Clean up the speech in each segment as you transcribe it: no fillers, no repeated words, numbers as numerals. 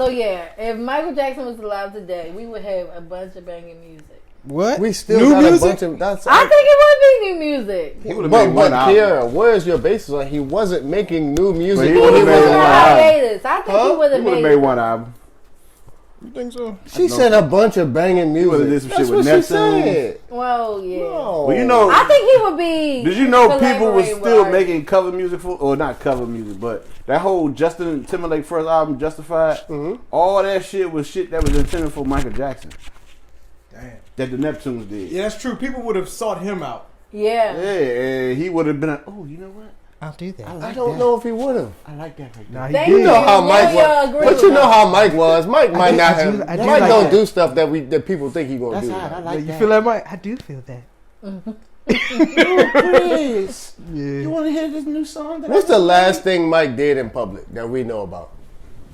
So yeah, if Michael Jackson was alive today, we would have a bunch of banging music. What? We still new got music? a bunch of. That's I think it would be new music. He would have made one album. Kiara, where's your basis? Like, he wasn't making new music. But He would've was made on one hiatus. I think he would He have would have made one album. You think so? She said a bunch of banging music. would've did some That's shit what with she Neptune. said. Well, yeah. No. Well, you know, I think he would be. did you know people was collaborating still with making cover music for, or not cover music, but that whole Justin Timberlake first album, Justified, all that shit was shit that was intended for Michael Jackson. Damn. That the Neptunes did. Yeah, that's true. People would have sought him out. Yeah. Yeah, and he would have been like, oh, you know what? I'll do that. I don't know if he would have. I like that right Nah, there. he Thank did. You know how Now Mike y'all was, agree but with you know that. how Mike was. Mike might not have. I do Mike like don't that. do stuff that people think he gonna That's do. hot. I Like, like You that. feel that, Mike? I do feel that. Please. Yeah. You want to hear this new song? That What's the last thing Mike did in public that we know about?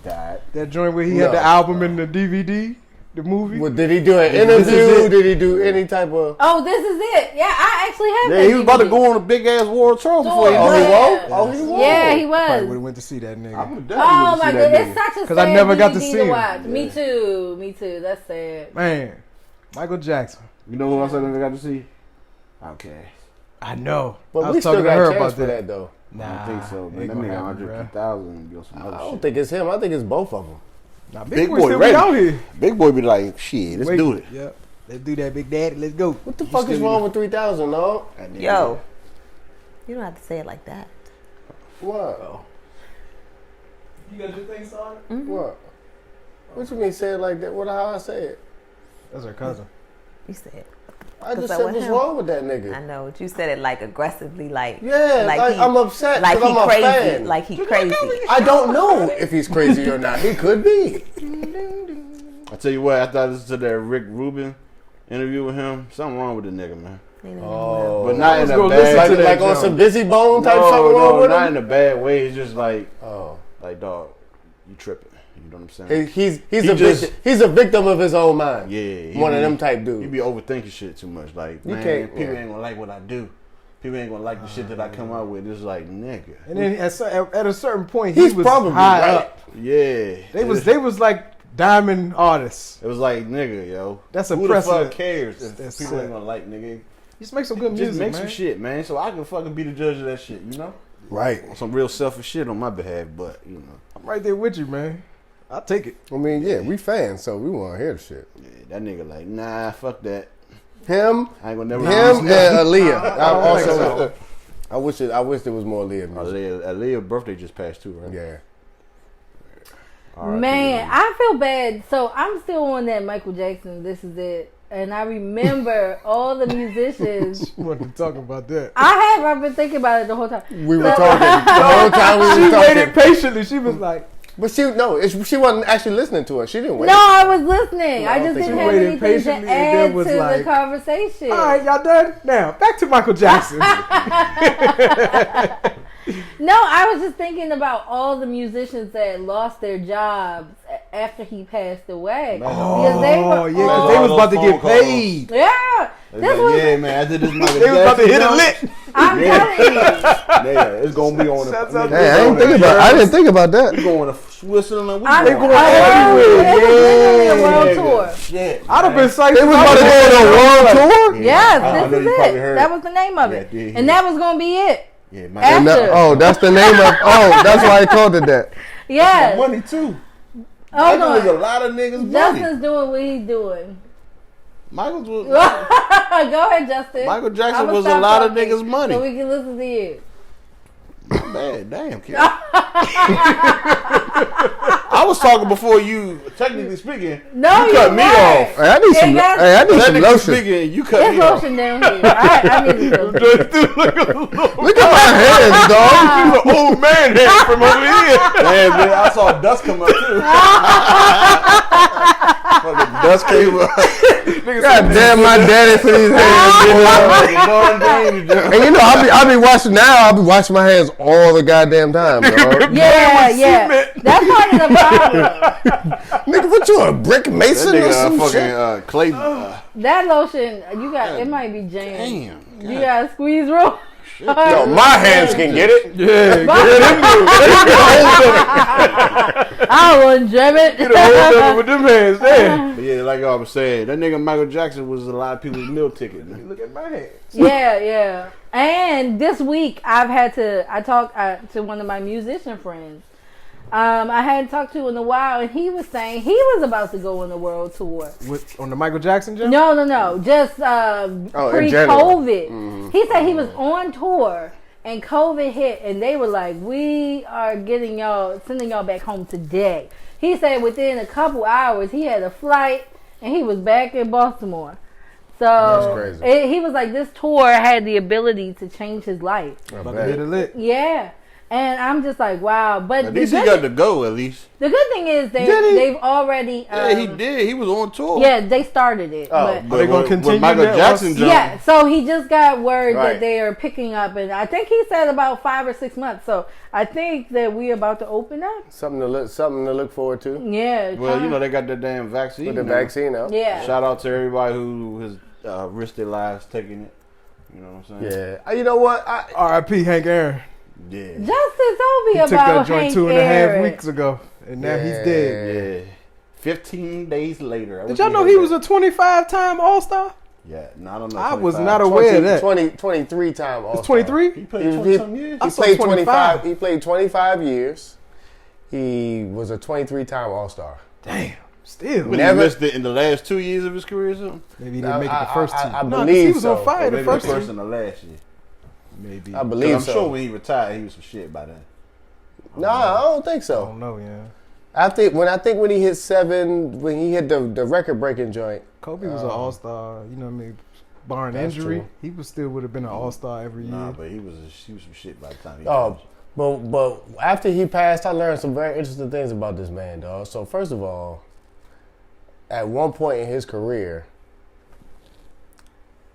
Died. That joint where he No. had the album and the DVD, the movie. What, did he do an This is interview? it. Did he do any type of? Oh, this is it. Yeah, I actually have that. Yeah, he was about to DVD. go on a big ass world tour before he Tour. Oh, he died. won't. Oh, he won't. Yeah, he Probably would was. have went to see that nigga. I would definitely Oh want my to see god, that it's nigga. such a 'Cause sad I never got to DVD see him. watch. Yeah. Me too. Me too. That's sad. Man, Michael Jackson. You know who else I never got to see? Okay. I know. But I we was still talking to got her a chance about for that though. I don't think so, ain't man. That gonna nigga happen, Andre bruh. 3000 go some I other don't shit. think it's him. I think it's both of them. Nah, Big Boy Boy still ready. be out here. Big Boy be like, shit, let's do it. Yep. Let's do that, Big Daddy. Let's go. What the fuck is wrong with 3000? No. Yo, you don't have to say it like that. What? You got your thing started? What? What you mean say it like that? What? How I say it? That's her cousin. You said it. I just that said was what's him. wrong with that I nigga. know, but you said it like aggressively, like Yeah, like, I'm upset like because he I'm a crazy, fan. like he crazy. I don't know if he's crazy or not. He could be. I tell you what, after I listened to that Rick Rubin interview with him, something wrong with the nigga, man. Oh, But not in Let's a go bad listen like, to that like on joint. some busy bone type no, something wrong no, with not him. in a bad way. It's just like, Oh, dog, you tripping. You know what I'm saying? he's He a just- victim. He's a victim of his own mind. Yeah, he One of be- them type You dudes. be overthinking shit too much. Like, You man, can't- people yeah. ain't gonna like what I do. People ain't gonna like the shit that I come out with. It's like, nigga. And then at a certain point, He's he was probably high right. up. Yeah. They was like diamond artists. It was like, nigga, yo. That's a Who the precedent. fuck cares if That's people it. ain't gonna like, nigga? Just make some good music, Just make man. some shit, man. So I can fucking be the judge of that shit, you know? Right. Some real selfish shit on my behalf, but, you know. I'm right there with you, man. I'll take it. I mean, yeah, we fans, so we want to hear the shit. Yeah, that nigga like, nah, fuck that. Him, I ain't gonna never him, and Aaliyah. I don't think also, I wish there was more Aaliyah music. Aaliyah's birthday just passed too, right? Yeah. R.I.P. Man, I feel bad. So I'm still on that Michael Jackson. This is it. And I remember all the musicians. She wanted to talk about that. I've been thinking about it the whole time. We were talking the whole time. We She were waited talking, patiently. She was like, but she wasn't actually listening to us. She didn't wait. No, I was listening. No, I I don't just think didn't she have waited anything to patiently and add then to was the like, conversation. all right, y'all done? Now, back to Michael Jackson. No, I was just thinking about all the musicians that lost their jobs after he passed away. Because they were yeah, because they was about to get paid. Yeah. This was, yeah, man. After this Michael They was about to Jackson hit a jump, lick. I'm telling you. Yeah, it's gonna be on Shouts the. out to Hey, I didn't think about that. We going to Switzerland. We I'm They going everywhere. everywhere. It was literally a world Nigga, tour. Shit. I'd have been psyched. They was about to go on a world tour. Yes, I know this you is probably it. heard. That was the name of it. Yeah, yeah, And yeah. that was going to be it. Yeah, my After. That's the name of. Oh, that's why I called it that. Yes. money too. Hold Michael was a on. lot of niggas' money. Justin's doing what he's doing. Michael's was, Go ahead, Justin. Michael Jackson I'ma was a stop lot of talking niggas' money. So we can listen to you. Man, damn, kid. I was talking before you, technically speaking. No, you cut me weren't. off. Hey, I need some. It got- Hey, I need some Technically lotion. speaking, you cut There's me off. lotion down here. I need to Look at my hands, dog. She's an old man head from over here. Man, man, I saw dust come up too. Fucking dust came up. God damn, my daddy for these hands. And you know, I'll be washing now. I'll be washing my hands all the goddamn time, dog. Yeah. That's part of the problem. Nigga, what you a brick mason That or nigga some fucking shit? Clay. That lotion, you got, it might be jammed. Damn. You got to squeeze roll. No, my hands can get it. Yeah, I wouldn't jam it. get a hold of it with them hands there. But yeah, like I was saying, that nigga Michael Jackson was a lot of people's meal ticket. Man. Look at my hands. Yeah. And this week I talked to one of my musician friends. I hadn't talked to in a while, and he was saying he was about to go on the world tour. On the Michael Jackson jump? No. Just pre-COVID. Mm-hmm. He said he was on tour, and COVID hit, and they were like, "We are sending y'all back home today." He said within a couple hours, he had a flight, and he was back in Baltimore. So That's crazy. he was like, this tour had the ability to change his life. About to hit a lick. Yeah. And I'm just like, wow. But At least he got to go, at least. the good thing is they've already... Yeah, he did. He was on tour. Yeah, they started it. Oh, but Are they gonna continue Michael that? Jackson jumped. yeah, so he just got word Right. that they are picking up. And I think he said about 5 or 6 months. So I think that we're about to open up. Something to look forward to. Yeah. Well, you know, they got that damn vaccine. With the now. vaccine out. Yeah. Shout out to everybody who has risked their lives taking it. You know what I'm saying? Yeah. You know what? R.I.P. Hank Aaron. Yeah. Justice, don't be He took about that joint Hank 2.5 Aaron. weeks ago, and now he's dead. Yeah. 15 days later. Did y'all know he was a 25-time All-Star? Yeah, no, I don't know. I was 25. not aware of that. 23 time All-Star. It's 23? He played 20-some years. I He saw played 25. He played 25 years. He was a 23-time All-Star. Damn. Still. But Never- he missed it in the last 2 years of his career or something? Maybe he didn't make it the first two. I No, 'cause believe he was on so. fire Or the maybe first the first two. and the last year. Maybe. I I believe I'm so. sure when he retired, he was some shit by then. No, I don't think so. don't know, yeah. I think when he hit 7, when he hit the record breaking joint. Kobe was an All-Star, you know what I mean? Barring That's injury, true. he would have been an All-Star every year. Nah, but he was some shit by the time he Oh, but after he passed, I learned some very interesting things about this man, dog. So first of all, at one point in his career,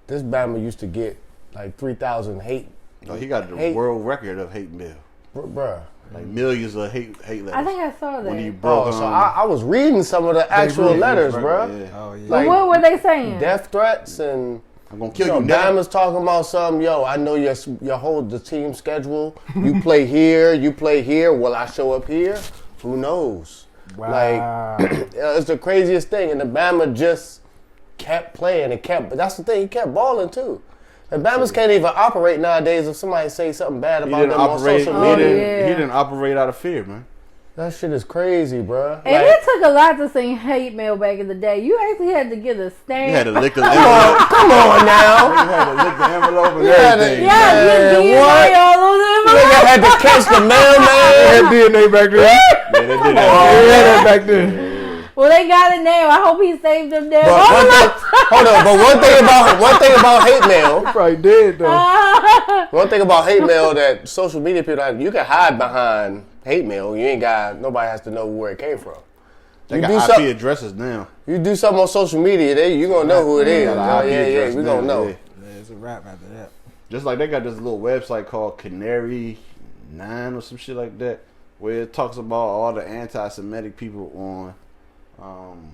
this Bama used to get like 3,000 hate. No, he got the Hate. world record of hate mail. Bruh. Like millions of hate letters. I think I saw that. when he broke Oh, so I was reading some of the actual really- letters, Yeah. bruh. Oh, yeah. Like, what were they saying? death threats and I'm gonna kill you know, you now. Bama's talking about some, I know your whole the team schedule. You play here, you play here. Will I show up here? Who knows? Wow. Like it's the craziest thing. And the Bama just kept playing and but that's the thing, he kept balling too. And Bamas can't even operate nowadays if somebody say something bad He about didn't them on operate. social Oh, media. yeah. He didn't operate out of fear, man. That shit is crazy, bruh. And it took a lot to sing hate mail back in the day. You actually had to get a stamp. He had to lick the envelope. Come on now. He had to lick the envelope and Yeah, everything. Yeah, Man, you what? DNA all over them. Nigga had to catch the mailman. They had DNA back then. Yeah, they did They that. had that back then. Well, they got it now. I hope he saved them there. But hold on, but one thing about hate mail, Probably did, though. one thing about hate mail that social media people have, you can hide behind hate mail. You ain't got, nobody has to know where it came from. They You got do IP something, addresses now. you do something on social media, you gonna know who it is. Got an IP Yeah, address we now, gonna know. yeah. Yeah, it's a wrap after that. Just like they got this little website called Canary 9 or some shit like that, where it talks about all the anti-Semitic people on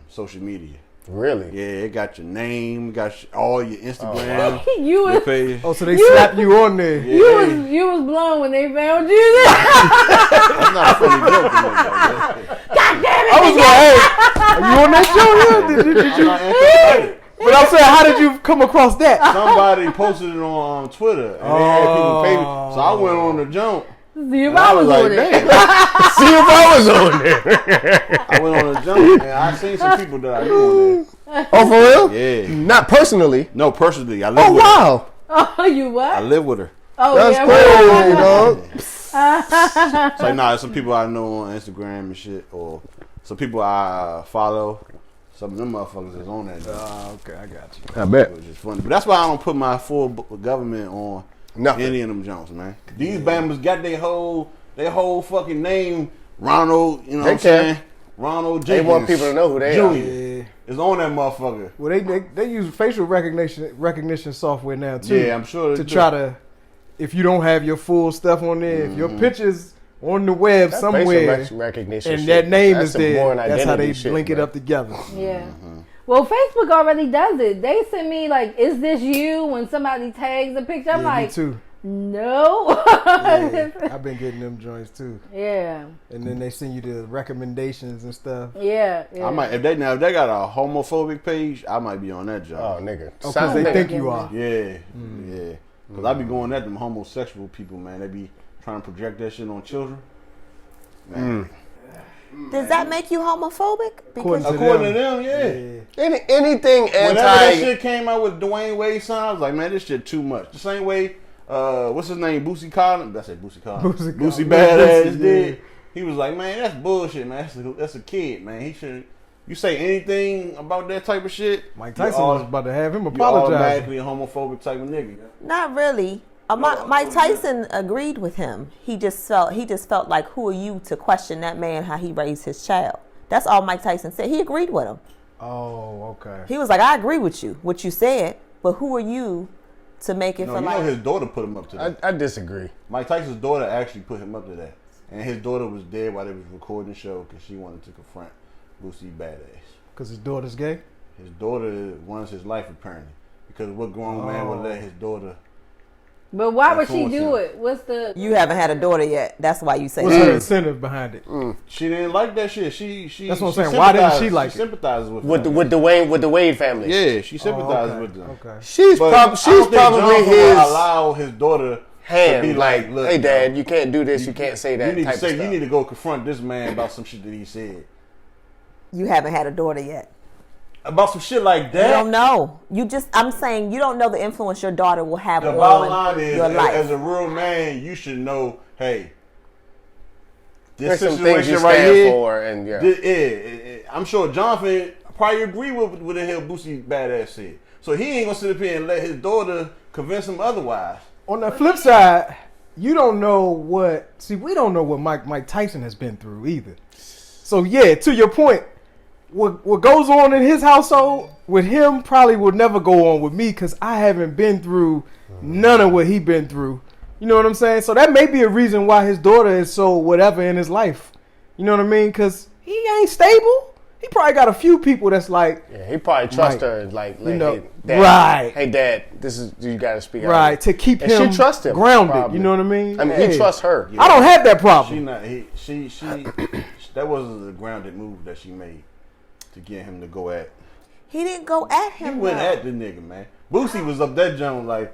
social media. Really? Yeah, it got your name, got all your Instagram, You your was page. Oh, so they slap you on there. you was blown when they found you. That's not a funny joke. God damn it! I was like, hey, are you on that show? Yeah? Did I'm you? not anti-Semitic. But I'm saying, how did you come across that? Somebody posted it on Twitter, and they had people pay me. So I went on the jump. See if And I I was was like, on it. damn. See if I was on there. I went on the jump, and I seen some people that I knew on Oh, for real? there. Yeah. Not personally. No, personally, I live Oh, with her. wow. Oh, you what? I live with her. Oh, That's yeah. crazy, dog. It's like, nah, some people I know on Instagram and shit, or some people I follow. Some of them motherfuckers is on that. Okay, I got you. I bet. Which is funny. But that's why I don't put my full government on Nothing. any of them Jones, man. These Bama's got their whole fucking name, Ronald, you know what I'm saying? Ronald They Jenkins. want people to know who they are. Yeah. Is on that motherfucker. Well, they use facial recognition software now too. Yeah, I'm sure to they try do. to, if you don't have your full stuff on there, if your pictures on the web That somewhere, facial recognition and shit, that name that's is some there, born that's how they identity shit, link it man. up together. Yeah. Well, Facebook already does it. They send me like, "Is this you?" When somebody tags a picture, I'm Yeah, me like, too. No. Yeah, I've been getting them joints too. Yeah. And then they send you the recommendations and stuff. Yeah. I might if they got a homophobic page, I might be on that job. Oh, nigga. Oh, because they think you are. Yeah, yeah. Because I be going at them homosexual people, man. They be trying to project that shit on children. Man. Does that make you homophobic? Because According to them, yeah. Anything Whenever that anti. shit came out with Dwayne Wade's son, I was like, man, this shit too much. The same way, what's his name, Bussit Collins? That's it, Bussit Collins. Bussit Badass did. He was like, man, that's bullshit, man. That's a kid, man. He should. You say anything about that type of shit, Mike Tyson was about to have him apologize. Automatically a homophobic type of nigga. not really. Mike Tyson agreed with him. He just felt like, who are you to question that man how he raised his child? That's all Mike Tyson said. He agreed with him. Oh, okay. He was like, I agree with you, what you said, but who are you to make it No, feel you like... know his daughter put him up to that. I disagree. Mike Tyson's daughter actually put him up to that. And his daughter was dead while they was recording the show because she wanted to confront Bussit Badass. Because his daughter's gay? His daughter runs his life apparently. Because what grown man would let his daughter... But why would she influence do him? it? What's the... You haven't had a daughter yet. That's why you say What's that. her incentive behind it? She didn't like that shit. She That's what I'm she saying. Why didn't she sympathizes- like she it? sympathizes with With them. the Wade family. Yeah, she Oh, sympathizes okay. with them. Okay. She's But I don't think probably Jonathan his will allow his daughter to hand. be Like, look, hey, Dad, yo, you can't do this. You can't say that. You need type to say of stuff. you need to go confront this man about some shit that he said. You haven't had a daughter yet. About some shit like You that. don't know. I'm saying you don't know the influence your daughter will have The bottom on line is, your life. as a real man, you should know, hey, this There's some things situation you right stand here, for, and yeah. I'm sure Jonathan probably agree with what the hell Bussit Badass said. So he ain't gonna sit up here and let his daughter convince him otherwise. On the flip side, you don't know what... See, we don't know what Mike Tyson has been through either. So, yeah, to your point, what goes on in his household with him probably will never go on with me because I haven't been through none of what he been through. You know what I'm saying? So that may be a reason why his daughter is so whatever in his life. You know what I mean? Because he ain't stable. He probably got a few people that's like... Yeah, he probably trusts Mike, her. Like, you know, hey, Dad, right. Hey, Dad, this is you got to speak out. Right, to keep And him, she trusts him, grounded. probably. You know what I mean? I mean, Hey, he trusts her. I don't have that She problem. not. She. That wasn't the grounded move that she made to get him to go at. He didn't go at He him. went though. at the nigga, man. Boosie was up that joint like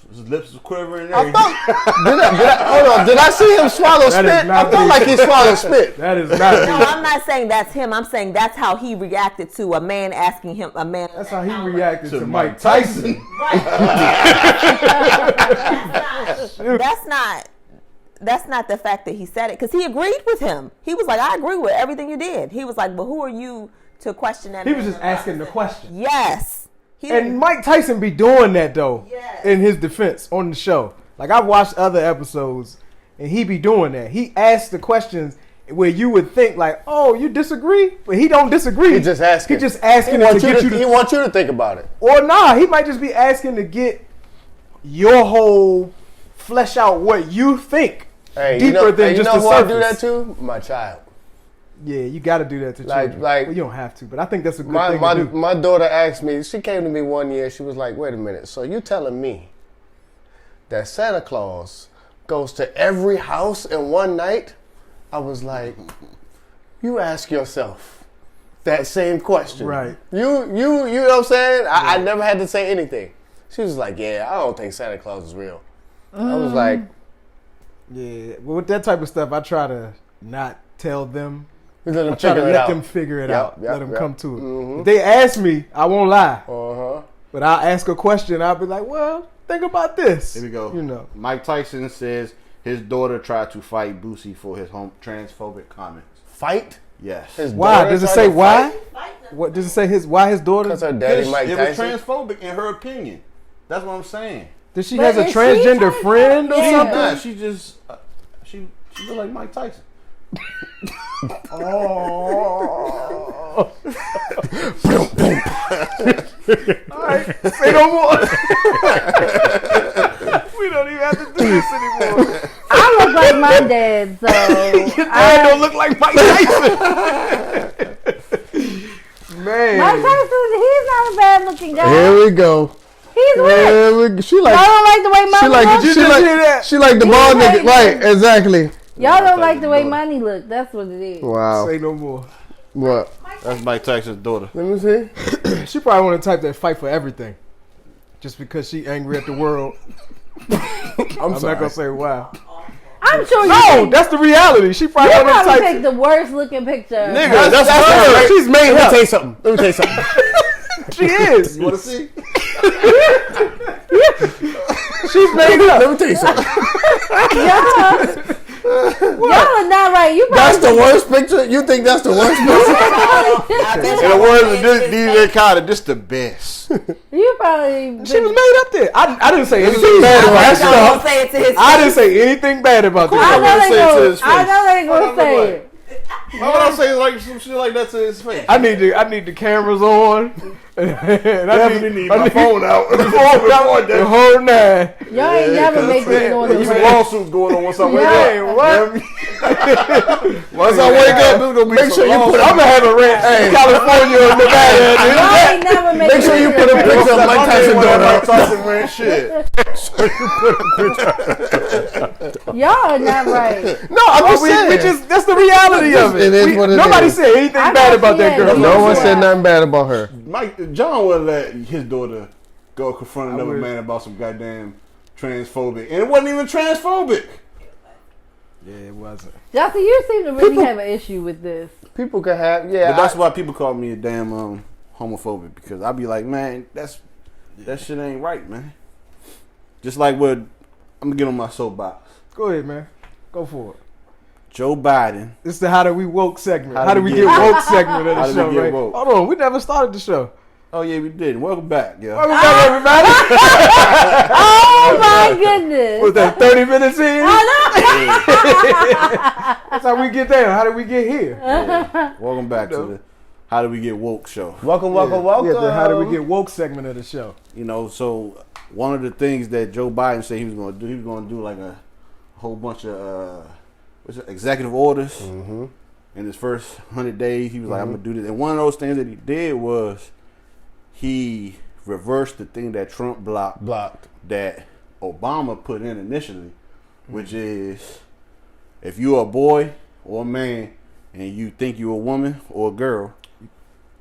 his lips was quivering. And I everything. Hold on. Did I see him swallow That is spit? I not felt me. like he swallowed spit. That is No, not me. I'm not saying that's him. I'm saying that's how he reacted to a man asking him. A man. That's how he reacted to To Mike Mike Tyson. That's not the fact that he said it because he agreed with him. He was like, I agree with everything you did. He was like, but who are you to question that? He man? was just asking the question. Yes. He And didn't- Mike Tyson be doing that though, Yes. in his defense on the show. Like I've watched other episodes, and he be doing that. He asks the questions where you would think like, "Oh, you disagree," but he don't disagree. He just asking. He just asking He to wants you get to, you to, he wants you to think about it. or nah. He might just be asking to get your whole flesh out what you think Hey, deeper you know, than hey, just you know the who I surface. do that to? My child. Yeah, you got to do that to Like- children. like- well, you don't have to, but I think that's a good My thing to do. my daughter asked me. She came to me one year. She was like, "Wait a minute. So you telling me that Santa Claus goes to every house in one night?" I was like, "You ask yourself that same question, Right. You know what I'm saying? I never had to say anything." She was like, "Yeah, I don't think Santa Claus is real." I was like, Yeah, but with that type of stuff, I try to not tell them. "We let them I try to figure it let out." them figure it Yep, out. yep, Let them yep. come to it. Mhm. If they ask me, I won't lie. Uh-huh. But I'll ask a question. I'll be like, well, think about this. Here we go. You know. Mike Tyson says his daughter tried to fight Bussit for his transphobic comments. Fight? Yes. His Why? daughter Does it tried say to why? fight? What does it say? Why his daughter? Because her daddy, Mike It was Tyson. transphobic in her opinion. That's what I'm saying. Does she But has a is she transgender transphobic? friend or Yeah. something? Nah, she just she look like Mike Tyson. Oh. All right, say no more. We don't even have to do this anymore. I look like my dad, so Your dad don't look like Mike Tyson. Man. Mike Tyson, he's not a bad looking guy. Here we go. He's rich. She like. Y'all don't like the way money look? She like the bald nigga. Right, exactly. Y'all don't like the way money look. That's what it is. Wow. Say no more. What? That's Mike Tyson's daughter. Let me see. She probably want to type that fight for everything, just because she angry at the world. I'm not gonna say wow. I'm sure No, that's the reality. She probably you want to probably type. picked the worst looking picture. Nigga, That's her. Right? She's made Let me up. tell you something. Let me tell you something. She is. You want to see? She's made up. Let me tell you something. Y'all are not right. You That's probably the worst picture? You think that's the worst picture? In the words of DJ Khaled, this the best. You probably. She was made up there. I didn't say anything She's bad about I that don't stuff. say it to his I face. didn't say anything bad about I that. know say it to they his go. I face. know they gonna say it. Why would I say like some shit like that to his face? I need the cameras on. And Definitely need my phone out. The whole nine. Y'all ain't never make it on the There's some radio. lawsuits going on once I wake Yeah. up. What? Once I wake up, there's gonna be Make sure some you put lawsuits. I'm gonna have a ranch in California or Nevada. Y'all ain't never make Make sure you put a picture of Mike Tyson daughter Mike up. Tyson ran shit. Y'all are not right. No, I'm just saying. That's the reality of it. It is what it Nobody is. said anything I bad know about she that had girl. it. No one Yeah. said nothing bad about her. John would let his daughter go confront another would. man about some goddamn transphobic, and it wasn't even transphobic. Yeah, it wasn't. Justin, you seem to really have an issue with this. People could have, But that's why people call me a damn homophobic, because I be like, man, that shit ain't right, man. Just like what I'm gonna get on my soapbox. Go ahead, man. Go for it. Joe Biden. It's the How Do We Woke segment. How How do do we we get get woke segment of How the do we show, get right? woke? Hold on, we never started the show. Oh yeah, we did. Welcome back, yo. Welcome back, everybody. Oh my goodness. Was that 30 minutes in? That's how we get there. How did we get here? Yeah. Welcome back to the How Do We Get Woke show. Welcome. Yeah, the How Do We Get Woke segment of the show. You know, so one of the things that Joe Biden said he was going to do like a whole bunch of executive orders in his first 100 days. He was like, I'm going to do this. And one of those things that he did was he reversed the thing that Trump blocked that Obama put in initially, which is if you're a boy or a man and you think you're a woman or a girl,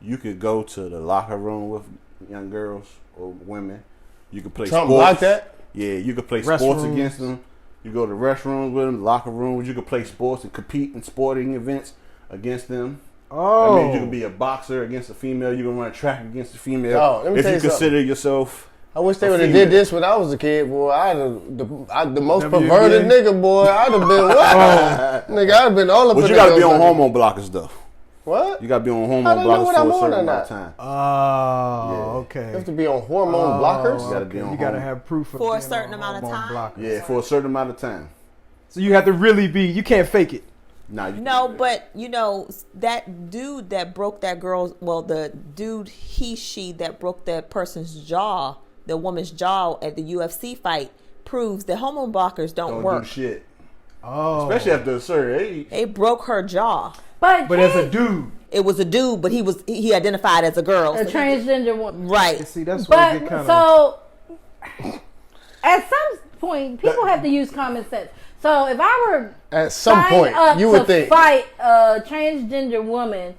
you could go to the locker room with young girls or women. You could play Trump sports. blocked that? Yeah, you could play sports Restrooms. against them. You go to restrooms with them, locker rooms. You could play sports and compete in sporting events against them. Oh. That means you can be a boxer against a female. You can run track against a female. Oh, let me if tell you you consider yourself. I wish they A would have female. did this when I was a kid, boy. I'd have the most WNBA? perverted nigga, boy. I'd have been what? Nigga, I'd have been all up But in you that got to be on motherfucker. hormone blockers though. What? You got to be on I hormone don't know blockers what for I'm a on certain or amount not. of time. Oh, Yeah. okay. You have to be on hormone blockers? You gotta be on You gotta hormone. have proof of For a being certain on amount of hormone time? blockers. Yeah, for a certain amount of time. So you have to really be. You can't fake it. Nah, you No, can't. but you know that dude that broke that girl's, the dude she that broke that person's jaw, the woman's jaw at the UFC fight, proves that hormone blockers don't work. do shit. Oh, Especially after a certain age. They broke her jaw. But as a dude, It was a dude, but he identified as a girl. a transgender woman. Right. see that's where But you get kind of. so at some point, people have to use common sense. So if I were At some signed point, up you would to think. fight a transgender woman,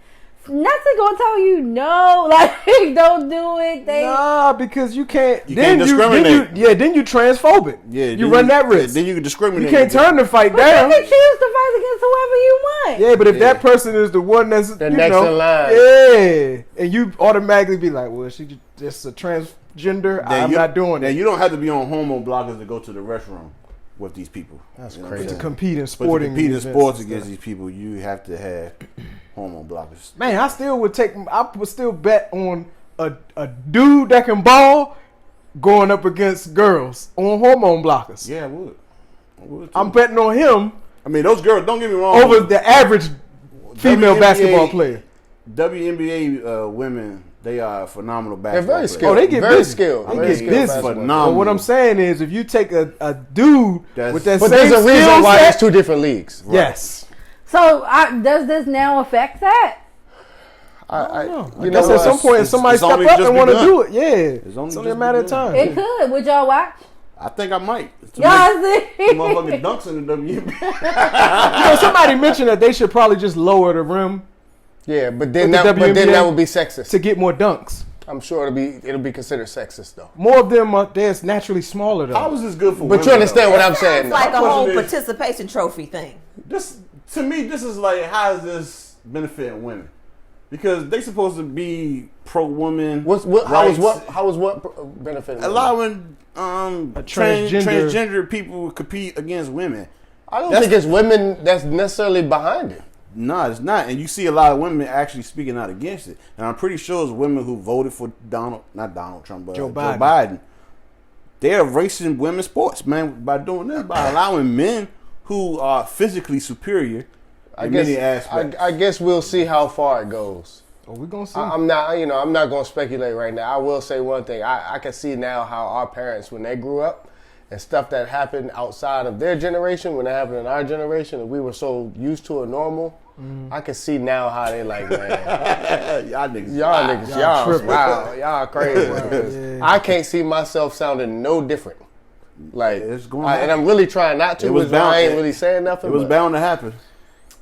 nothing gonna tell you no, like don't do it. They Nah, because you can't. You can't discriminate. Then you transphobic. Yeah, you run that risk. Then you can discriminate. You can't turn the fight but down. you can choose to fight against whoever you want. Yeah, but if that person is the one that's The you next know, in line. yeah, and you automatically be like, well, she just a transgender. I'm not doing Now it. you don't have to be on hormone blockers to go to the restroom with these people. That's You know what I'm crazy. To saying? compete in But to sporting compete in events sports and against stuff. these people, you have to have hormone blockers. Man, I still would take. I would still bet on a dude that can ball going up against girls on hormone blockers. Yeah, I would. Too. I'm betting on him I mean, those girls. Don't get me wrong. over the average female WNBA basketball player. WNBA women, they are phenomenal They're basketball very players. skilled. Oh, they get very busy. skilled. They Very get skilled busy. basketball. Phenomenal. But what I'm saying is, if you take a dude That's- with that But same there's a skill reason why set, it's two different leagues. yes. So does this now affect that? I don't know. You know, at some point, if somebody step only up just and want to begun. do it, yeah, It's only it's only just a matter of begun. time. It could. Would y'all watch? I think I might. Y'all see? Motherfucking dunks in the WNBA. You know, somebody mentioned that they should probably just lower the rim Yeah, but then With the that WNBA would be sexist. to get more dunks. I'm sure it'll be considered sexist though. More of them are they're naturally smaller though. How is this good for But women? you understand though? what I'm saying? It's like a question whole is- participation trophy thing. This to me, this is like, how is this benefiting women? Because they supposed to be pro woman. How is what benefiting? allowing transgender- transgender people to compete against women? I don't think it's women that's necessarily behind it. No, it's not. And you see a lot of women actually speaking out against it. And I'm pretty sure it's women who voted for not Donald Trump, but Joe Joe Biden. Biden. They're erasing women's sports, man, by doing this, by allowing men who are physically superior in many aspects. I guess we'll see how far it goes. Oh, we're gonna see. I'm not going to speculate right now. I will say one thing. I can see now how our parents, when they grew up, and stuff that happened outside of their generation, when it happened in our generation, and we were so used to it normal, I can see now how they like, man, Y'all niggas. y'all tripping. wow, y'all crazy. Yeah. I can't see myself sounding no different. Like, It's going and I'm really trying not to. It was which is why I bound- ain't really saying nothing. It was but bound to happen.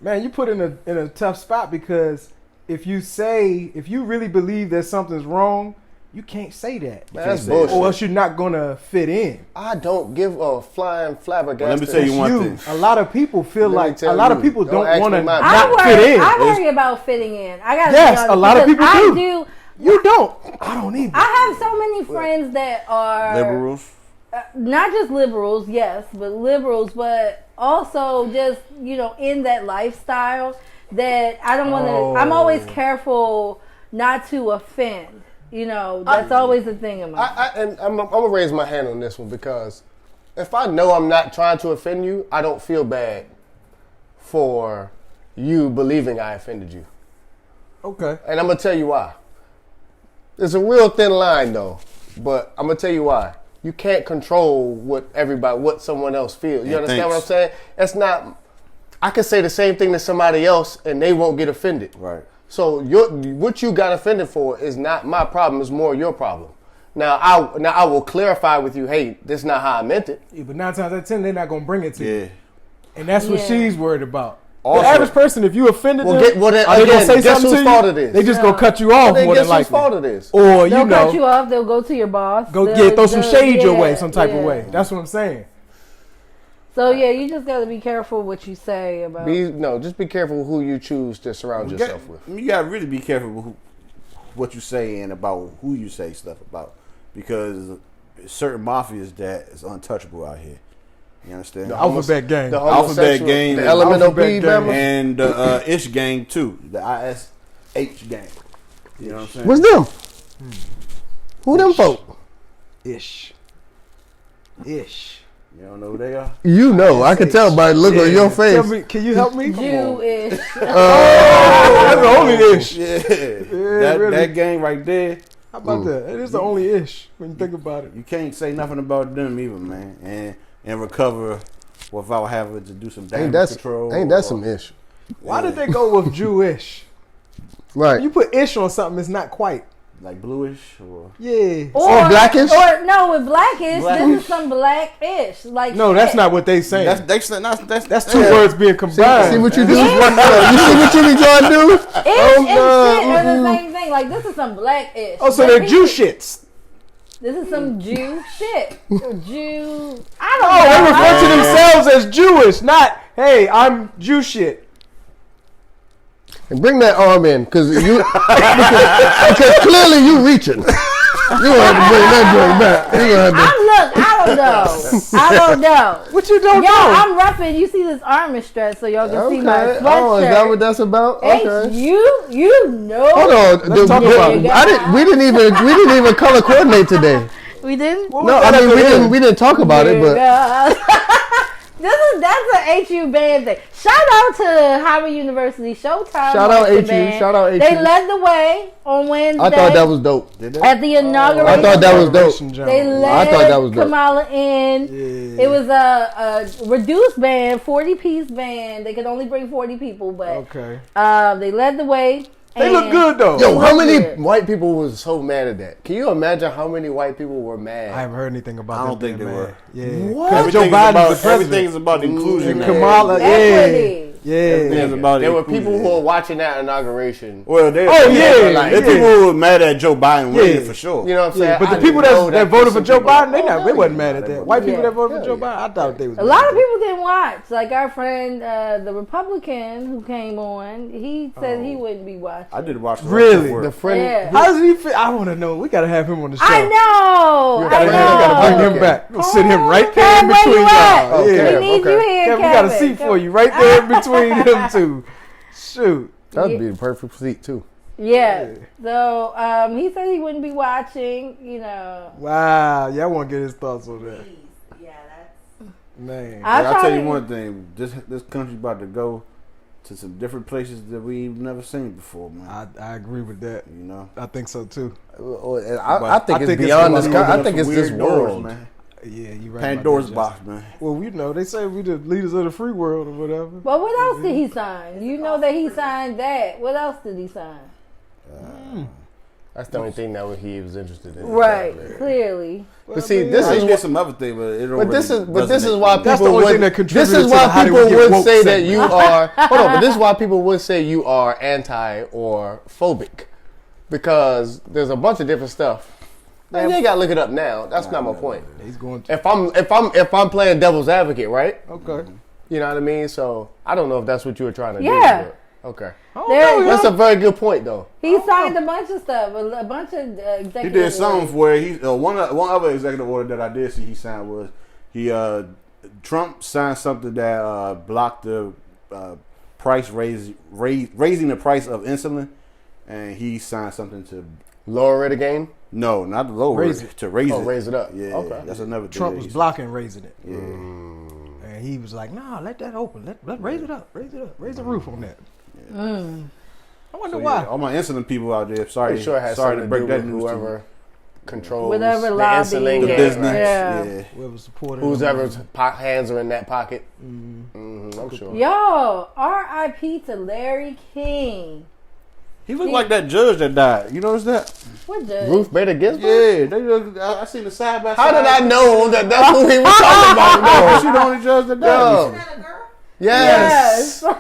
Man, you put in a tough spot because if you really believe that something's wrong, you can't say that. Man, that's say that. bullshit. Or else you're not gonna fit in. I don't give a flying flabbergasted. Let me tell you one thing. A lot of people feel Let me like tell a lot of you, people don't don't ask want to me my not fit in. I worry about fitting in. I gotta Yes, be honest, a lot of because people I do. You don't. I don't either. I have so many friends that are Liberals. not just liberals, yes, but liberals, but also just, in that lifestyle that I don't want to, I'm always careful not to offend. That's always the thing in my And I'm gonna raise my hand on this one because if I know I'm not trying to offend you, I don't feel bad for you believing I offended you. Okay. And I'm gonna tell you why. It's a real thin line though, but I'm gonna tell you why. You can't control what someone else feels. You And understand what I'm thinks. saying? It's not. I can say the same thing to somebody else and they won't get offended. Right. So what you got offended for is not my problem. It's more your problem. Now I will clarify with you. Hey, this is not how I meant it. Yeah, but 9 times out of 10, they're not gonna bring it to you, Yeah. and that's what Yeah. she's worried about. Also- The average person, if you offended Well, them, then, are they gonna again, say guess something whose to fault you? it is? They just gonna cut you off Then more guess than whose likely. fault it is? Or They'll cut you off. They'll go to your boss. throw some shade your way, some type of yeah. way. That's what I'm saying. So yeah, you just gotta be careful what you say about. Just be careful who you choose to surround yourself with. You gotta really be careful with what you say and about who you say stuff about, because certain mafias that is untouchable out here. You understand? The Alphabet gang. The Alphabet homosexual- gang, the elemental Alphabet P gang. members. and the Ish gang too, the ISH gang. You know what I'm saying? What's them? Who them folk? Ish. You don't know who they are? You know, I can tell by the look on your face. Tell me, can you help me? Jewish. That's the only ish. Yeah, really. that gang right there. How about that? It is the only ish when you think about it. You can't say nothing about them either, man, and recover without having to do some damage control. Ain't that or- some ish? Why did they go with Jewish? Right. When you put ish on something, it's not quite. like bluish or Yeah. Or blackish? Or no, with blackish, Blackish. this is some blackish. Like No, that's not what they saying. that's That's two words being combined. See what you do? You see what you be trying to do? Ish and shit are the same thing. Like this is some blackish. Oh, so they're Jew shits. This is some Jew shit. Jew. I Oh, don't they know. refer to themselves as Jewish, not, hey, I'm Jew shit. And bring that arm in, because because clearly you reaching. You gonna have to bring that joint back. You gonna have to. I don't know. I don't know. What you don't Yo, know? I'm roughing. You see this arm is stretched, so y'all can see my Okay. sweatshirt. Oh, is that what that's about? Okay. You know. Hold on. Let's talk about it. We didn't even color coordinate today. We didn't. What No, was I that mean at the end? we didn't talk about it, but That's an HU band thing. Shout out to Howard University Showtime. Shout out Marching HU, Band. shout out They HU. led the way on Wednesday. I thought that was dope. at the inauguration. I thought that was dope. They led I thought that was dope. Kamala in. Yeah. It was a reduced band, 40-piece band. They could only bring 40 people, but Okay. they led the way. They look good though. Yo, how many good. white people was so mad at that? Can you imagine how many white people were mad? I haven't heard anything about that. I don't think they were. Yeah. What? 'Cause Joe Everything's Biden's about, the president. everything's about inclusion. And man. Kamala, Equity. yeah. Everything's about There were inclusion. people who were watching that inauguration. Well, they, Oh, yeah, like, there's people who were mad at Joe Biden winning Yeah. for sure. You know what I'm saying? Yeah, but the I people know that voted for some Joe people- Biden, they Oh, wasn't yeah. mad at that. White people Yeah. that voted for Joe Yeah. Biden, I thought they was. A lot of people didn't watch. Like our friend, the Republican who came on, he said he wouldn't be watching. I did watch the Really? rest of The friend. Yeah. How does he feel? I want to know. We got to have him on the show. I know. You I gotta- We you know. got to bring him Okay. back. We'll sit him right there Kev, in where between you at? y'all. Okay. Yeah. We need you here, Kev, we got a seat for you right there in between them two. Shoot. That'd be the perfect seat too. Yeah. So he said he wouldn't be watching. You know. Wow. Yeah, I want to get his thoughts on that. Yeah, that's. Man. I'll try tell to- you one thing. This country's about to go to some different places that we've never seen before, man. I agree with that. You know, I think so too. I think I it's think it's beyond this. gonna I open think it's this world. man. Yeah, you right. Pandora's about box, that, man. Justin. Well, you know, they say we the leaders of the free world or whatever. But what else did he sign? You know that he signed that. What else did he sign? That's the only thing that he was interested in. Right. Clearly. But see, this I is did what. some other thing, but it don't But this really is resonate why with me. That's the people only would. thing that This contributed is to why the how they people would get would woke say that segment. you are. Hold on, but this is why people would say you are anti or phobic, because there's a bunch of different stuff. Man, you ain't gotta look it up now. That's not my point. He's going to. If I'm playing devil's advocate, right? Okay. You know what I mean? So I don't know if that's what you were trying to Yeah. do. but- Okay. There, That's a very good point, though. he signed a bunch of stuff. A bunch of executive He did something orders. where he one other executive order that I did see he signed was he Trump signed something that blocked the price raising the price of insulin, and he signed something to Lower it again. no, not to lower Raise it, to raise Oh, it. raise it up. Yeah, Okay. that's another thing. Trump that was he blocking raising it. said. Yeah. And he was like, nah, let that open. Let raise it up. Raise it up. Raise the roof on that. I wonder So, why. yeah, all my insulin people out there, Pretty sure it has sorry something to to break do that with news to you. whoever controls Whatever the lobby, insulin The game, business, right? Yeah. Whoever supported Whose him. ever's hands are in that pocket. I'm sure. Yo, R.I.P. to Larry King. He looked like that judge that died. You notice that? What judge? Ruth Bader Ginsburg? Yeah, they look. I seen the side by side. How did I know that that's who he was talking about? Oh, though? she the only judge that died. Yo. Yes. I'm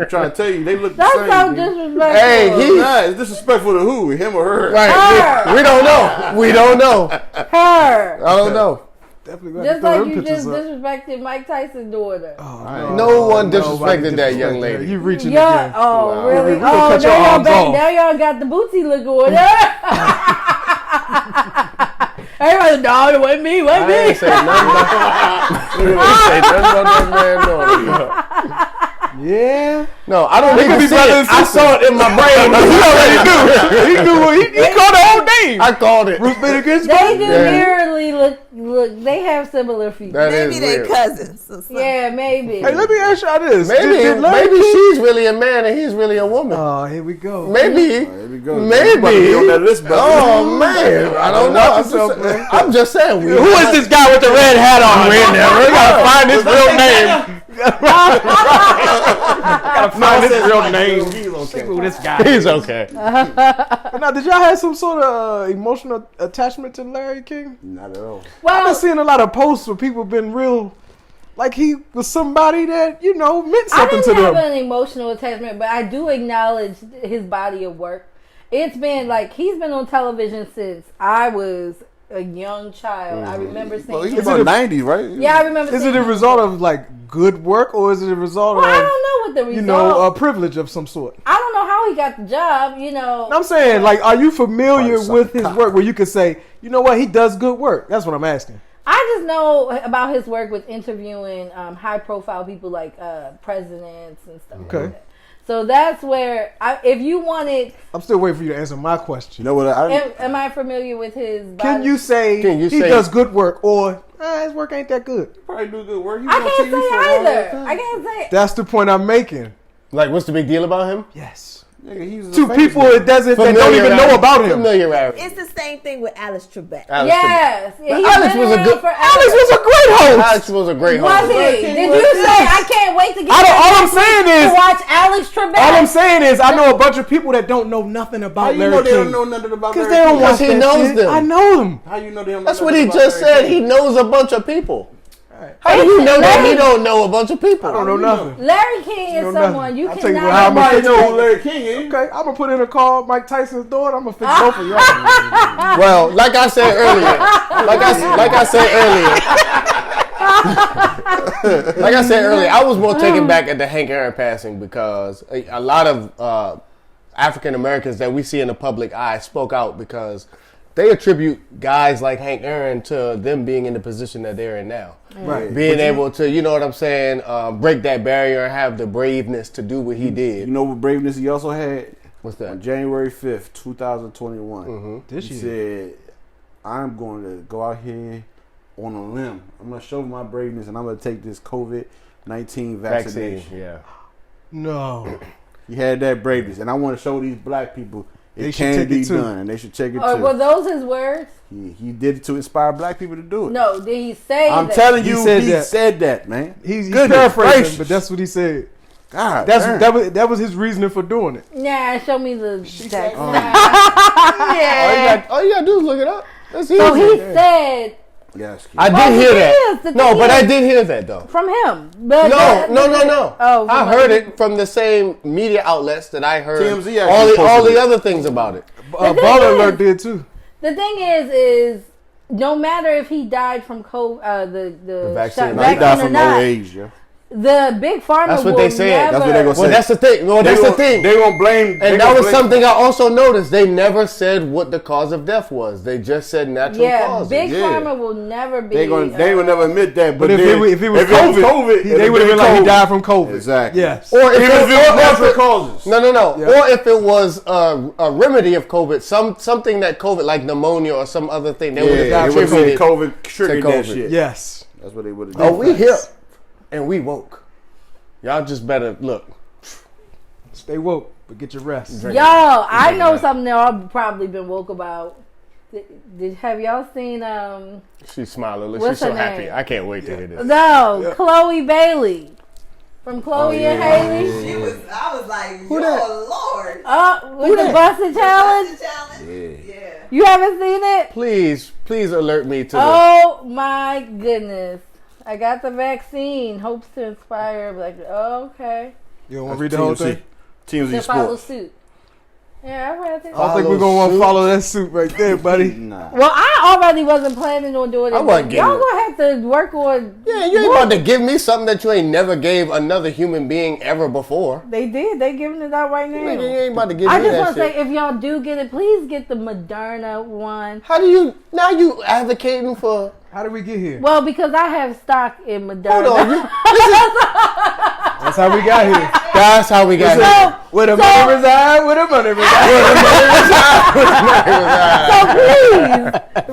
trying to tell you, they look the That's same. so dude. disrespectful. Hey, he. Nah, it's disrespectful to who? Him or her? Right. We don't know. We don't know. Her. I don't know. Definitely got Just to throw like them you pictures just up. disrespected Mike Tyson's daughter. Oh, No one nobody disrespected that young disrespected lady. her. You reaching Yeah. again. Oh, Wow. really? We gonna Oh, cut your now y'all arms back. off. Now y'all got the booty look on. Everybody, no, it wasn't me. I Wasn't ain't me. say nothing about, say nothing about that man. Yeah. No, I don't need could to be see brother it. and I sister. saw it in my brain. He knew. He called the whole name. I called it. Ruth Bader Ginsburg. They do Yeah. mirrorly look. They have similar features. That Maybe is they weird. cousins. Or something. Yeah, maybe. Hey, let me ask y'all this. Maybe Larry King- she's really a man and he's really a woman. Oh, here we go. Maybe. There we go. Maybe. You about to be on that list, brother. Oh man, I don't know. I'm just saying. Who is this guy with the red hat on? We gotta find his real name. Gotta find his real name. Who this guy? He's okay. Now, did y'all have some sort of emotional attachment to Larry King? Not at all. I've Well, been seeing a lot of posts where people been real, like he was somebody that meant I something to didn't have them. an emotional attachment, but I do acknowledge his body of work. It's been like he's been on television since I was a young child. I remember seeing. Well, he's him. about 90, right? Yeah, I remember. Is seeing it a him. result of like good work, or is it a result Well, I of don't know what the result. a privilege of some sort? I don't know how he got the job. I'm saying, like, are you familiar Probably with his something. work where you could say, you know what, he does good work? That's what I'm asking. I just know about his work with interviewing high-profile people like presidents and stuff. Okay. Like that. So that's where, if you wanted, I'm still waiting for you to answer my question. You know what? am I familiar with his body? Can you say he does good work, or his work ain't that good? probably do good work. He I was on can't TV say for a long either. time. I can't say. That's the point I'm making. Like, what's the big deal about him? Yes. Nigga, he's to people that don't even know about him. Familiarity. It's the same thing with Alex Trebek. Yes. Alex was a great host. Alex was a great host. Was he? Did you say I can't wait to get all I'm saying is to watch Alex Trebek? All I'm saying is I know a bunch of people that don't know nothing about Larry King. They don't know nothing about Larry King? Because he knows them. I know them. How you know they don't know That's what he just said. He knows a bunch of people. How do you know that he don't know a bunch of people? I don't know nothing. Larry King is someone you cannot. Everybody know who Larry King is. Okay, I'm gonna put in a call. Mike Tyson's daughter. I'm gonna fix both of y'all. Well, like I said earlier, I was more taken back at the Hank Aaron passing because a lot of African Americans that we see in the public eye spoke out because they attribute guys like Hank Aaron to them being in the position that they're in now. Right. Being able to, you know what I'm saying, break that barrier and have the braveness to do what he did. You know what braveness he also had? What's that? On January 5th, 2021. Mm-hmm. He said, I'm going to go out here on a limb. I'm going to show my braveness and I'm going to take this COVID-19 vaccination. Yeah. No. He had that braveness. And I want to show these black people They it should can take be it too. done, and they should check it too. Were those his words? He did it to inspire black people to do it. No, did he say I'm that? telling you, he that. said that, man. He's Goodness paraphrasing, gracious. but that's what he said. God, that was his reasoning for doing it. Yeah, show me the text. All you gotta do is look it up. That's easy. So he said Yes, I did hear that. No, but I did hear that though. from him. But No. Oh, I heard it from the same media outlets that I heard TMZ all the other things about it. Baller Alert did too. The thing is no matter if he died from COVID, the vaccine. shot, No, he died vaccine or from not, old age, yeah. the big pharma That's what will they said. never, That's what they gonna say. Well, that's the thing. Well, that's the thing. They gonna blame. And that was something I also noticed. They never said what the cause of death was. They just said natural causes. Big Yeah. pharma will never be. They will never admit that. But But if it was COVID, they would have been like he died from COVID. Exactly. Yes. Or if Even if it was natural it, causes. No. Yeah. Or if it was a remedy of COVID, something that COVID, like pneumonia or some other thing, they would They have would say attributed. COVID triggered that COVID. shit. Yes. That's what they would have done. Oh, we here and we woke. Y'all just better look. Stay woke, but get your rest. Yo, I know something that I've probably been woke about. Have y'all seen She's smiling. Look, What's she's so her happy. name? I can't wait to hear this. Chloe Bailey from Chloe and Haley? I was like, Who that? Lord. With the Bussit challenge? Yeah. You haven't seen it? Please alert me to Oh my goodness. I got the vaccine. Hopes to inspire. Like, okay. You don't want to read the whole thing? TMZ Then follow Sports. suit. Yeah, I read it. I don't think we're going to want to follow that suit right there, buddy. Nah. Well, I already wasn't planning on doing it. I wasn't but y'all getting gonna have to work on. Yeah, you ain't about to give me something that you ain't never gave another human being ever before. They did. They giving it out right now. Nigga, you ain't about to give I me just that want to shit. say, if y'all do get it, please get the Moderna one. How do you now? You advocating for? How did we get here? Well, because I have stock in Moderna. Hold on, That's how we got here. that's how we got here. Where the money reside, where the money reside. So please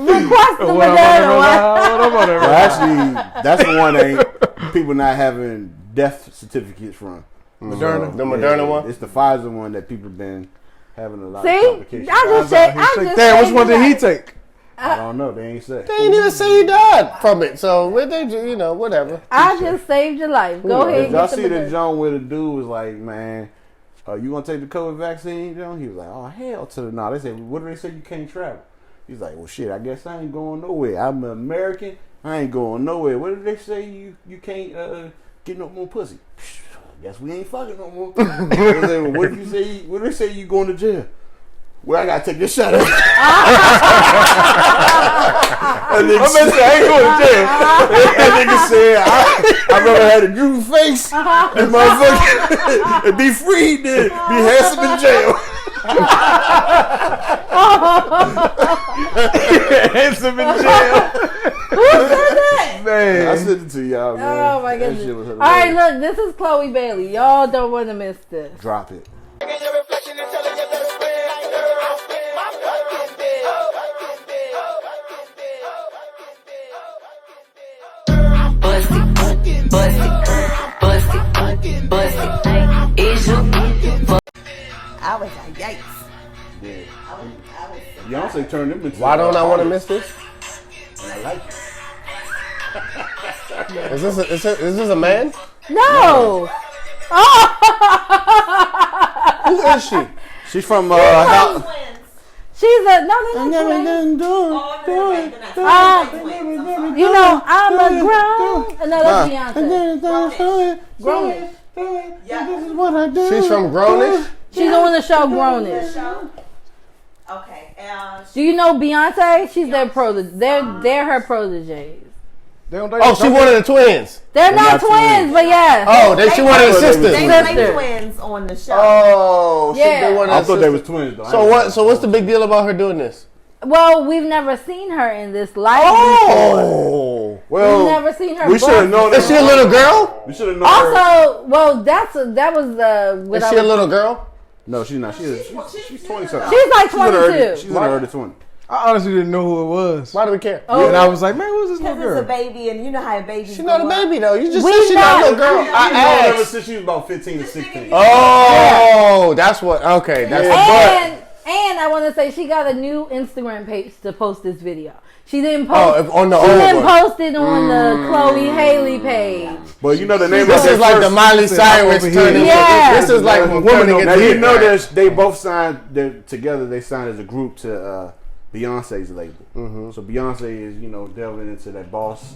request the Moderna one. Well, actually, that's the one that ain't people not having death certificates from. Moderna. The Moderna one? It's the Pfizer one that people been having a lot of See, complications. I just said. Damn, which one did he take? I don't know. They ain't said. They ain't even say he died from it. So they, you know, whatever. I just saved your life. Go ahead. Did y'all Get the see the Moderna. John where the dude was like, man, you gonna take the COVID vaccine, John? He was like, oh hell to the no. They said, what do they say you can't travel? He's like, well shit, I guess I ain't going nowhere. I'm an American. I ain't going nowhere. What did they say you can't get no more pussy? Guess we ain't fucking no more. They said, well, what did you say? What did they say you going to jail? Well, I gotta take this shot. That nigga said, I ain't going to jail. That nigga said, I'd rather have a groovy face and motherfucker and be free than be handsome in jail. Handsome in jail. Who said that? Man. I sent it to y'all, man. Oh my That goodness. shit was All right, hilarious. look, this is Chloe Bailey. Y'all don't want to miss this. Drop it. I would Yikes. Yeah. Beyonce turned him into. Why don't I want to miss this? And I like it. Is this a man? No. Who is she? She's from Twins. She's a no. You know, I'm a grown. No, that's Beyonce. Grownish. She's from Grownish? She's on the show Grownish. Okay. Do you know Beyonce? She's their protege. They're her proteges. Oh, she one of the twins. They're not twins, but yeah. Oh, she one of the sisters. They play twins on the show. Oh, Yeah. one of I the thought they was sisters. twins though. So what's the big deal about her doing this? Well, we've never seen her in this life before. Oh, Well, We've never seen her. we should have known. is she a little girl? We should have known. her. Also, well, that was Is she a little girl? No, she's not. She's 20 something. She's like 22. She's in her early 20s. I honestly didn't know who it was. Why do we care? And I was like, man, who's this little Because it's a girl? baby, and you know how a baby's She's not a baby though. You just We said she's not a know. little girl. She's known I ever asked. since she was about 15 to 16. Oh, that's what. Okay, that's And I want to say she got a new Instagram page to post this video. She didn't Oh, post. on the She old didn't one. post it on the Chloe Haley page. But you know the name This of is like the Miley Cyrus over turning. here. Yeah. This is like when women Now get you know that they both signed together. They signed as a group to Beyonce's label. Mm-hmm. So Beyonce is delving into that boss.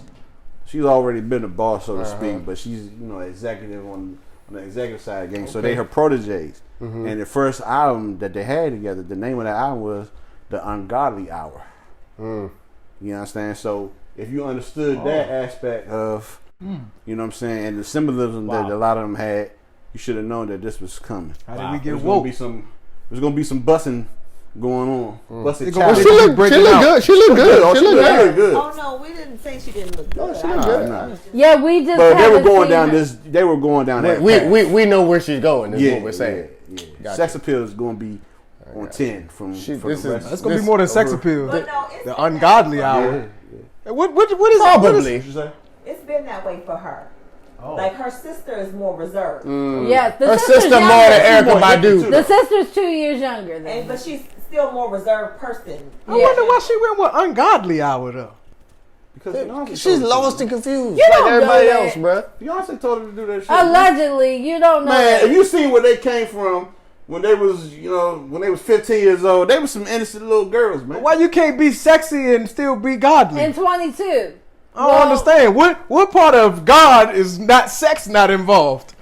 She's already been a boss, so to speak, but she's executive on the executive side of the game. So they her proteges. Mm-hmm. And the first album that they had together, the name of that album was The Ungodly Hour. You understand? So if you understood that aspect of, you know what I'm saying, and the symbolism that a lot of them had, you should have known that this was coming. How did we get There's woke? There's gonna be some bussing going on. Bussing They gonna- Well, challenge. she look breaking good. out. She look good. Oh, She she look look good. good. Oh no, we didn't say she didn't look good. She look good. Nah. Yeah, we just. But they were haven't going seen down her. this. They were going down that. We path. know where she's going. Is Yeah, what we're saying. Yeah. Gotcha. Sex appeal is going to be on 10 from This the is- rest. That's gonna be more than sex appeal. But no, it's The been ungodly that hour. way. What is it? Probably. What you say? It's been that way for her. Like her sister is more reserved, Yes, the Her sister's sister more younger. than Erica more hippie, Badu. too. The sister's 2 years younger than. but she's still more reserved person. I wonder why she went with ungodly hour though. Because Beyonce She's told her lost to. and confused You like don't everybody know else, that. bruh. Beyonce told her to do that shit. Allegedly, you don't know. Man, that. if you seen where they came from when they was, when they was 15 years old, they was some innocent little girls, man. Why you can't be sexy and still be godly? in 22. I don't understand. What part of God is not sex not involved?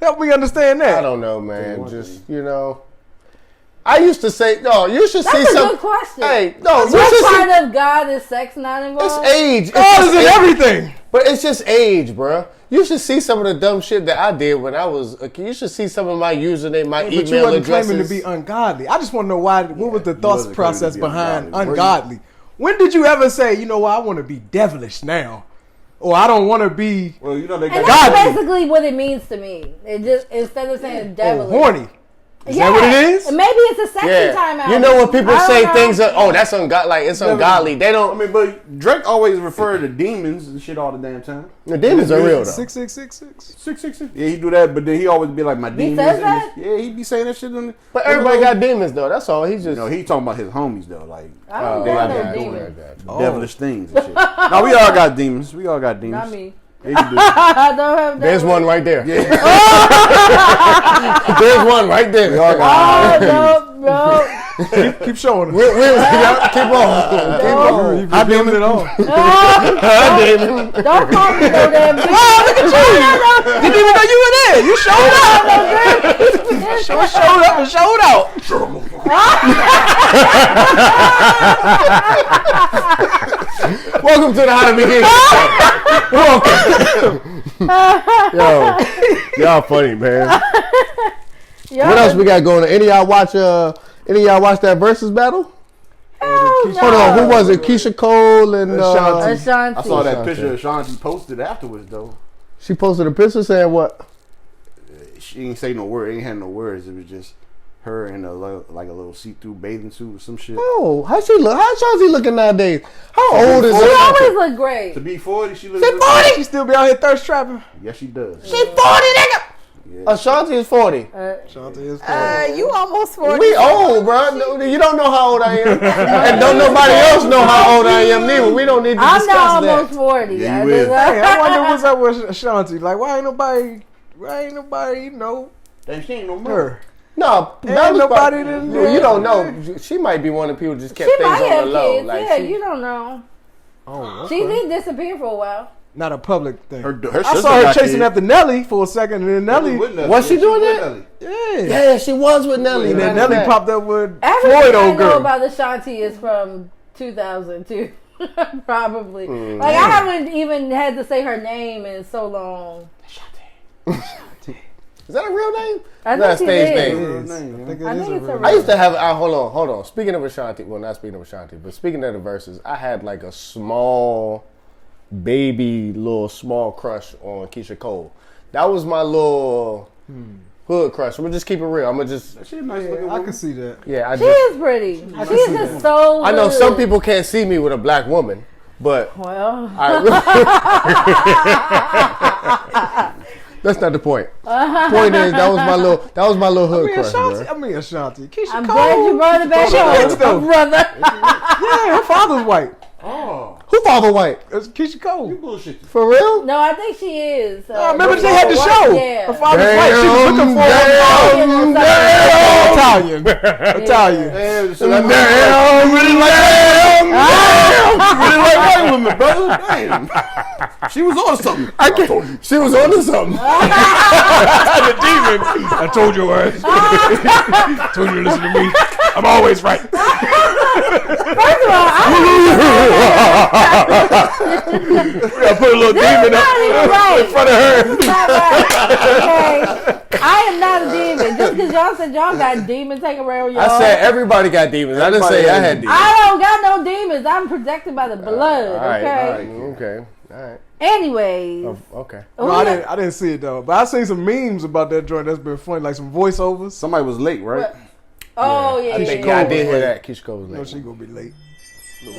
Help me understand that. I don't know, man. Just I used to say, no, you should That's see a some. good question. Hey, no, you What should see. part of God is sex not It's involved? age. It's God just is in age. everything. But it's just age, bruh. You should see some of the dumb shit that I did when I was a kid. You should see some of my username, my But you email wasn't addresses. claiming to be ungodly. I just want to know why. What was the thought wasn't process claiming to be behind ungodly. ungodly? When did you ever say, you know what, I want to be devilish now, or I don't want to be Well, they got And God. that's basically what it means to me. It just instead of saying devilish, horny? Is that what it is? Maybe it's a sexy Yeah. time out. You know when people I don't say know. things are, oh, that's ungodly, like it's ungodly. They I don't. mean, but Drake always referred to demons and shit all the damn time. The demons are real though. 6666. 666. Yeah, he do that, but then he always be like my demons. says and that? Yeah, he be saying that shit. But everybody got demons though. That's all. He's just. He talking about his homies though, like I don't they know out no there doing demons. devilish things and shit. No, we all got demons. We all got demons. Not me. Yeah, you do. I don't have that. There's one right there. Yeah. There's one right there. We all got Oh no, Keep showing us. Keep on. Keep on. I damn it all. don't call me no damn bitch. Didn't even know you were there. You showed up. Showed up and showed out. Welcome to the How to Begin. Welcome. Yo, y'all funny, man. What else we got going on? Any of y'all watch that Verzuz battle? Hold on, who was it? Keyshia Cole and Ashanti. I saw that picture of Ashanti posted afterwards though. she posted a picture saying what? She ain't say no word. Ain't had no words. It was just her in a little see-through bathing suit or some shit. Oh, how she look? How Ashanti looking nowadays? How old is She her? always look great. To be 40, she looks. She 40. She still be out here thirst trapping. Yes, she does. She 40, nigga. Ashanti is 40. Ashanti is 40. You almost 40. We old, bro. No, you don't know how old I am, and don't nobody else know how old I am neither. We don't need to discuss I'm that. almost 40. Yeah, I you is. Hey, I wonder what's up with Ashanti. Like, why ain't nobody, you know, Damn, she ain't no more. her? No, Ain't that was nobody probably- done- Well, you don't know. She might be one of the people who just kept She things might on have the low. kids. Like Yeah, she, you don't know. Oh, She okay. did disappear for a while. Not a public thing. Her I sister saw her got chasing kids. after Nelly for a second, and then Nelly, Was she doing that? yeah, Yeah, she was with Nelly. and then matter of Nelly fact. popped up with Everything Floyd, I old know girl. about Ashanti is from 2002. Probably. Like, I haven't even had to say her name in so long. Is that a real name? I That's think she stage did. name. I think I it is think it's a a real. I used to have. Hold on. Speaking of Ashanti, well, not speaking of Ashanti, but speaking of the verses, I had like a small, small crush on Keyshia Cole. That was my little hood crush. I'm gonna just keep it real. I'm gonna just. She a nice looking I woman. can see that. Yeah, She is pretty. She's just so I know good. some people can't see me with a black woman, but Well, that's not the point. Point is that was my little hood crush, bro. Ashanti. Keisha I'm Cole. glad you brought it back She mixed though. up, brother. Yeah, her father's white. Oh, Who father white? It's Keisha Cole. bullshit. For real? No, I think she is. Remember they had the show. Yeah. Her father's white. She was looking for Italian. Italian. Damn, so that really like white women, brother. Damn. She was on something. She was onto something. The demon. I told you what. I told you to listen to me. I'm always right. First of all, I put a little demon up in front of her. okay. I am not a demon. Just because y'all said y'all got demons hanging around y'all. I said everybody got demons. I didn't say I had demons. I don't got no demons. I'm protected by the blood. All right, Okay. okay, all right. Anyways. Okay. No, I didn't see it though. But I seen some memes about that joint that's been funny, like some voiceovers. Somebody was late, right? Oh yeah. I think yeah, I yeah. did hear that. Keisha Cole was No, late. she gonna be late.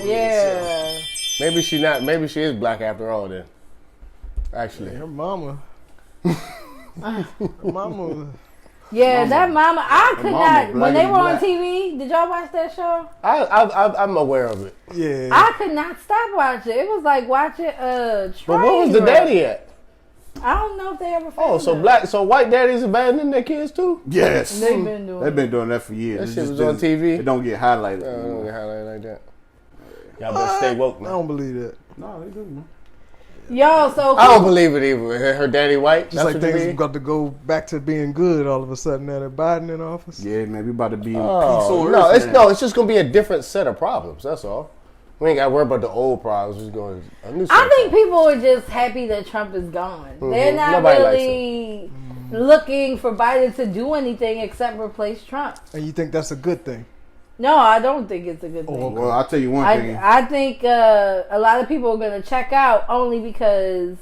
Yeah. Maybe she not. Maybe she is black after all. Then, actually, Her mama. Her mama. Yeah, that mama, I could mama not. When black they and were on black. TV, did y'all watch that show? I'm aware of it. Yeah. I could not stop watching. It was like watching But what was the Trainwreck. daddy at? I don't know if they ever. Oh, found them. so white daddies abandoning their kids too? Yes. They've been doing. They've been doing that for years. That It shit just was on didn't- TV? It don't get highlighted. I don't get highlighted like that. Y'all better stay woke I now. don't believe that. No, they do, man. Yo, so I don't believe it either. Her daddy white. Just That's like what you things mean? got to go back to being good all of a sudden now that Biden in office. Yeah, man, we about to be in peace Oh, on no, earth, it's man. it's just gonna be a different set of problems. That's all. We ain't got to worry about the old problems. We're just going a new set. I of think problems. people are just happy that Trump is gone. They're not Nobody likes really looking for Biden to do anything except replace Trump. And you think that's a good thing? No, I don't think it's a good thing. Well, I'll tell you one thing. I think a lot of people are going to check out only because,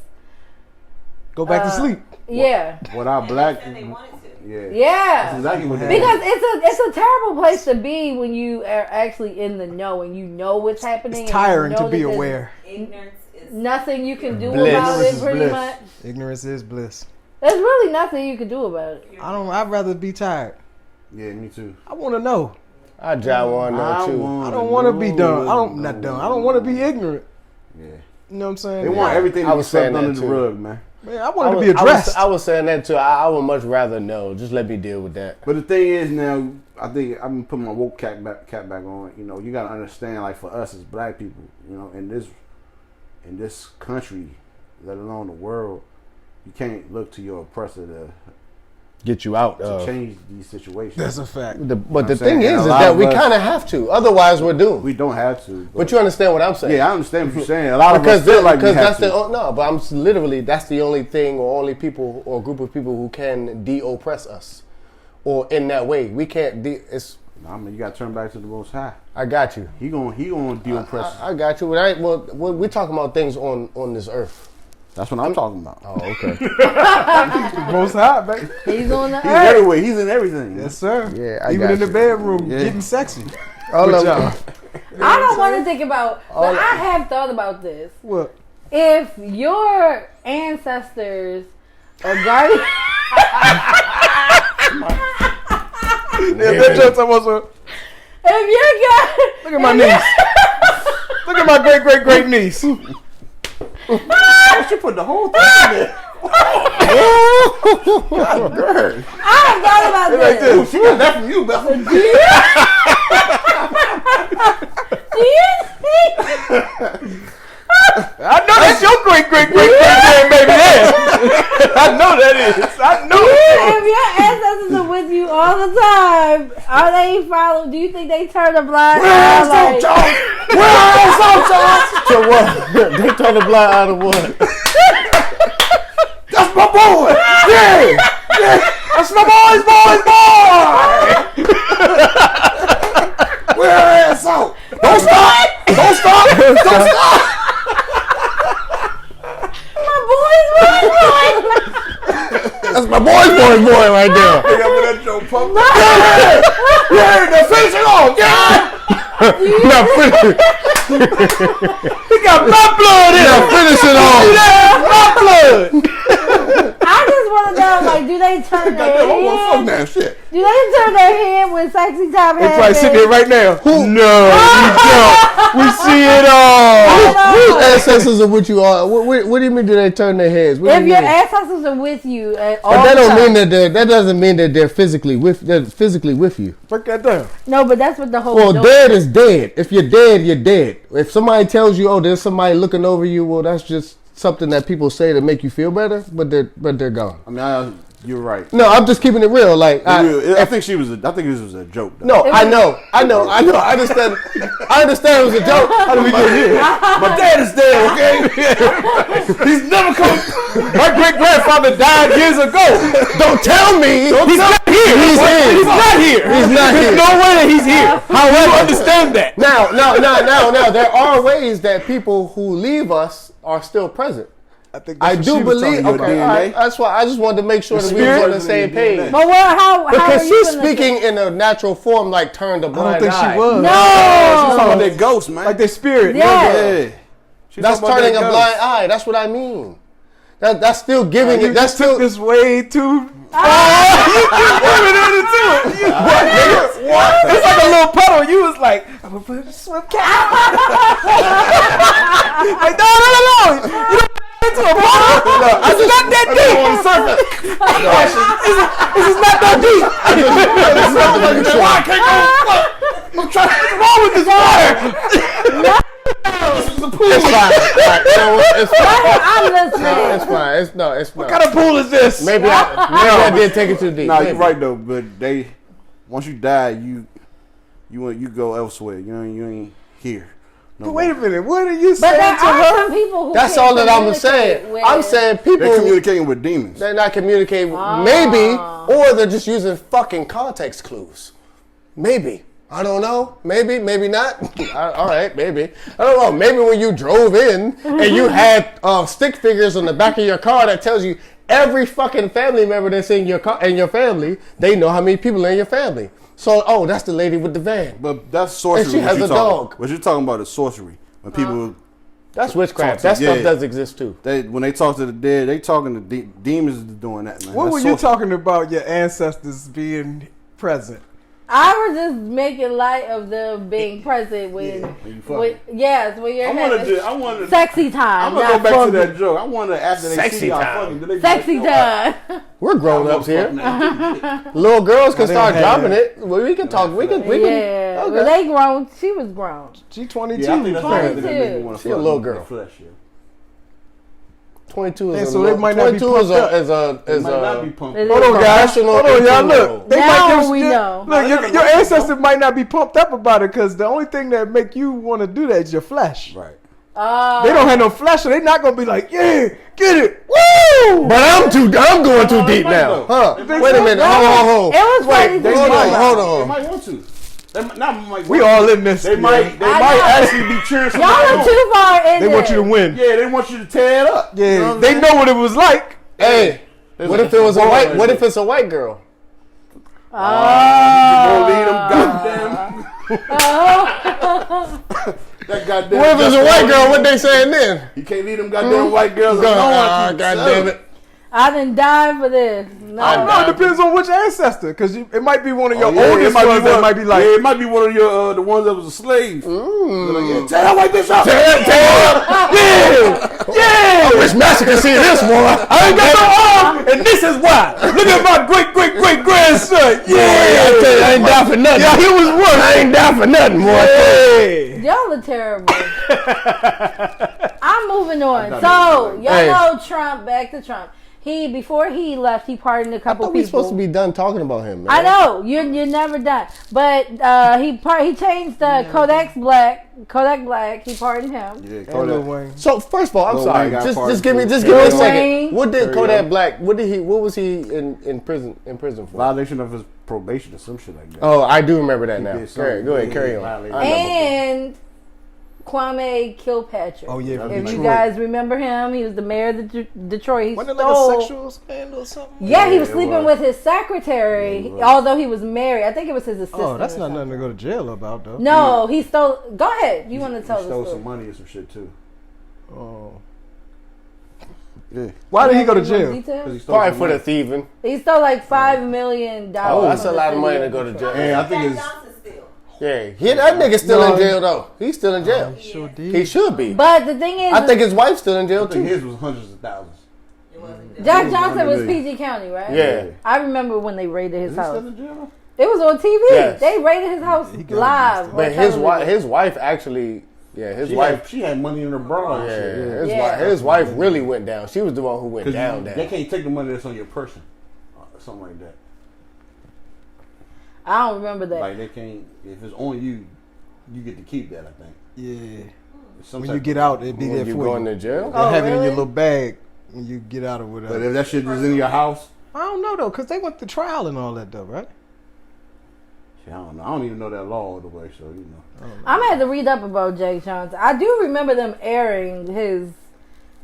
Go back to sleep. yeah. What our black... They wanted to. Yeah. Yeah. That's exactly what they Because it's a terrible place to be when you are actually in the know and you know what's happening. It's and you tiring know to that be there's aware. Ignorance is. Nothing you can do Bliss. about Ignorance it, is pretty bliss. much. Ignorance is bliss. There's really nothing you can do about it. I'd rather be tired. Yeah, me too. I want to know. I jive one though too. I don't want to be dumb. Not dumb. I don't want to be ignorant. Yeah. You know what I'm saying? They want everything I to be was swept saying under that the too. rug, man. Man, I want to be addressed. I was saying that too. I would much rather know. Just let me deal with that. But the thing is now, I think I'm gonna put my woke cap back on. You know, you gotta understand, like for us as black people, you know, in this country, let alone the world, you can't look to your oppressor to Get you out. change these situations. That's a fact. But the I'm thing saying, is a lot that of we us- kind of have to. Otherwise, we're doomed. We don't have to. But you understand what I'm saying? yeah, I understand what you're saying. A lot of Because us feel like we have that's to. no, but literally that's the only thing or only people or group of people who can de-oppress us, or in that way we can't. It's I mean, you gotta turn back to the Most High. I got you. He gonna de-oppress us. I got you. Well, we're talking about things on this earth. That's what I'm talking about. Oh, okay. Most high, baby. He's on the He's earth. everywhere. He's in everything. Yes, sir. Yeah, I Even got in the you. bedroom, Yeah. getting sexy. All Good of job. I don't want to think about, but I have thought about this. What? If your ancestors are guardians, That joke almost. If you're good, Look at my niece. Look at my great niece. Oh, she put the whole thing in there. God, girl. I have thought about Like this. this. She got that from you, Beth. Do you think? I know that's your great grandbaby there. I know that is. I know it. If your ancestors are with you all the time, are they follow? Do you think they turn a blind eye? Like, To what? They turn the blind out of what? That's my boy. Yeah. That's my boy. Where her ass out? Don't stop. my boy's boy. That's my boy right there. Pick up with that joke pumped. Yeah, they're finishing off. Yeah. Now finish. He got my blood in Now him. finish it off. My blood. I just want to know, like, do they turn their Goddamn, I want fuck head? that shit. Do they turn their head when sexy time They probably sitting there happens? right now. No, we don't. We see it all. Whose ancestors are with you all? What do you mean? Do they turn their heads? What do If you your mean? ancestors are with you at all But that the don't mean time. that doesn't mean that they're physically with you. Break that down. No, but that's what the whole. Well, joke dead is dead. If you're dead, you're dead. If somebody tells you, oh, there's somebody looking over you, well, that's just something that people say to make you feel better, but they're gone. I mean, you're right. No, I'm just keeping it real. Like I think this was a joke. Though. no, I know. I understand. I understand it was a joke. How did we get here? My dad is dead. Okay. He's never come. My great grandfather died years ago. Don't tell me. He's not here. He's here. He's not here. He's not There's here. no way that he's here. However, you understand that. Now, there are ways that people who leave us are still present. I think I do believe. your Okay, DNA. all right, that's why I just wanted to make sure that we was on the same page. But how Because are you she's gonna speaking in a natural form, like turned a I blind don't think eye. she was. She's No. talking about that ghost, man. Like their spirit. Yeah. Yeah. She's That's talking about turning a that blind ghost. eye. That's what I mean. That's still giving You it. That's just took still. this way too. You keep moving into it. What? It's like a little puddle. You was like, I'm gonna put a swim cap. Like, no. You don't into a puddle. It's not that deep. This is not that deep. Why I can't go? I'm trying. What's wrong with this water? It's fine. Right, you know what? It's fine. I'm listening. It's fine. It's not. What kind of pool is this? Maybe I did take it too deep. Nah, Maybe. you're right though. But once you die, you go elsewhere. You ain't here. No But more. wait a minute. What are you But saying there to are her? some people who That's can't all that I'm communicate saying. with- I'm saying They're people. communicating with demons. They're not communicating. Maybe, or they're just using fucking context clues. Maybe. I don't know. Maybe not. All right, maybe. I don't know. Maybe when you drove in and you had stick figures on the back of your car that tells you every fucking family member that's in your car and your family, they know how many people are in your family. So, oh, that's the lady with the van. But that's sorcery. And she has what a you talking- dog. What you're talking about is sorcery. When people That's witchcraft. Talk That to- stuff yeah. does exist too. when they talk to the dead, they talking to demons is doing that, man. What That's were you sorcery. talking about your ancestors being present? I was just making light of them being present when you fucking- when you're I having wanted to. sexy time. I'm gonna not go back to fun- that joke. I wonder after they Sexy see y'all time. fucking, do they be Sexy like, time. We're grown ups here. here. Little girls can they start don't have dropping it. Well, we can talk. We can. Yeah, Okay. well, they grown. She was grown. She 22. Yeah, I think that's the thing that make me 22. want to She a little girl. Flesh, yeah. 22 And is so a they little- might not be 22 is pumped up. is Might not be a pumped. It up. is. Hold on, guys. Professional Hold on, y'all. 18-year-old. Look, they Now might give we know. Look, your ancestors might not be pumped up about it because the only thing that make you want to do that is your flesh. Right. They don't have no flesh, so they're not gonna be like, yeah, get it, woo. But I'm going too deep might now. though. Huh? They Wait a minute. Hold. It was funny. They to Hold me. on, hold They on. might want to. They might, not might We want all to. in this. They yeah. might. They I might know. actually be cheering Y'all somebody are on. too far in They want you to win. Yeah, they want you to tear it up. Yeah, You know what I'm they saying? know what it was like. Hey, There's what a if it was a ball white? right What there. if it's a white girl? Go lead them, goddamn. That goddamn. What if it's a white girl? What they saying then? You can't lead them goddamn white girls alone. God damn it! I done died for this. No. I don't know. It depends on which ancestor, because it might be one of your oldest it ones that might be like. Yeah, it might be one of your the ones that was a slave. Like, tear that white bitch up. Yeah. I wish Master could see this, boy. I ain't got no arm, and this is why. Look at my great-great-great-grandson. Yeah, I tell you, I ain't down for nothing. Yeah, he was worse. I ain't down for nothing, boy. Hey. Y'all are terrible. I'm moving on. I'm So, done. y'all Hey. know Trump, back to Trump. Before he left, he pardoned a I couple thought people. we supposed to be done talking about him, man. I know you're never done, but he changed Kodak Black. He pardoned him. Yeah, And Lil Kodak. Wayne. So first of all, I'm Lil sorry. Wayne got Just pardoned give me too. a Lil second. Wayne. What did Carry Kodak on. Black? What was he in prison for? Violation of his probation or some shit like that. Oh, I do remember that He now. did something. Go ahead, carry Yeah, on. violated. I remember. And Kwame Kilpatrick. Oh, yeah, from If you Detroit. guys remember him, he was the mayor of Detroit. He Wasn't it stole. like a sexual scandal or something? Yeah, he was Yeah, it sleeping was. with his secretary, Yeah, he was. although he was married. I think it was his assistant. Oh, that's or not something. nothing to go to jail about, though. No, he stole. Go ahead. You want to tell He the stole story? some money or some shit too. Oh. Yeah. Why did he go to You want jail? details? Because he stole Probably some for the money. thieving. He stole like $5 million. Oh, that's from a the lot of city money to of go to Detroit. jail. And I think it's Yeah, that nigga's still No. in jail though. He's still in jail. He sure did. He should be. But the thing is, I think his wife's still in jail I think too. his was hundreds of thousands. Jack It was Johnson was 100 million. PG County, right? Yeah. I remember when they raided his Is he house. still in jail? It was on TV. Yes. They raided his house He gotta live. be on But television. his wife actually, his She wife. she had money in her bra and Yeah, shit. Yeah. his wife really went down. She was the one who went 'Cause down. they can't take the money that's on your person. Something like that. I don't remember that. Like they can't, if it's on you, you get to keep that, I think. Yeah. Some When type you of- get out, it'd be When there you for going you. to jail? Oh, They'll have it in really? your little bag when you get out or whatever. But if that shit is in your house, I don't know, though, because they went to trial and all that, though, right? shit, I don't know. I don't even know that law all the way, so you know. I'm gonna have to read up about Jake Johnson. I do remember them airing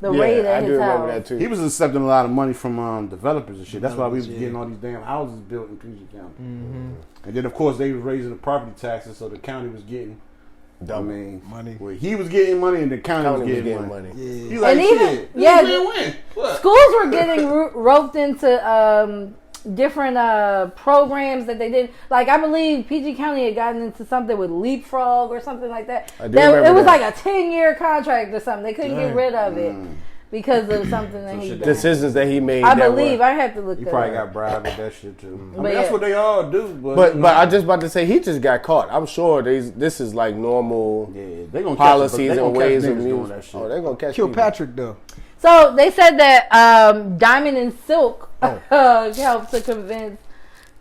the raid Yeah, at I do his remember house. that too. He was accepting a lot of money from developers and shit. That's why we was Yeah. getting all these damn houses built in PG County. And then, of course, they was raising the property taxes, so the county was getting. I mean, Money. well, he was getting money, and the county, was getting money. Yeah. He's like, And even- shit, yeah, this win-win. What? Schools were getting roped into different programs that they did. Like I believe PG County had gotten into something with Leapfrog or something like that. I do remember It was that. like a 10-year contract or something. They couldn't get rid of it because of something that he shit did. Decisions that he made. I that believe. were- I have to look He that probably up. got bribed with that shit too. I mean, But that's yeah. what they all do. But But you know, I just about to say he just got caught. I'm sure this is like normal yeah, they gonna policies catch, and ways of doing doing that shit. Oh, they're gonna catch Kill people. Patrick, though. So they said that Diamond and Silk helped to convince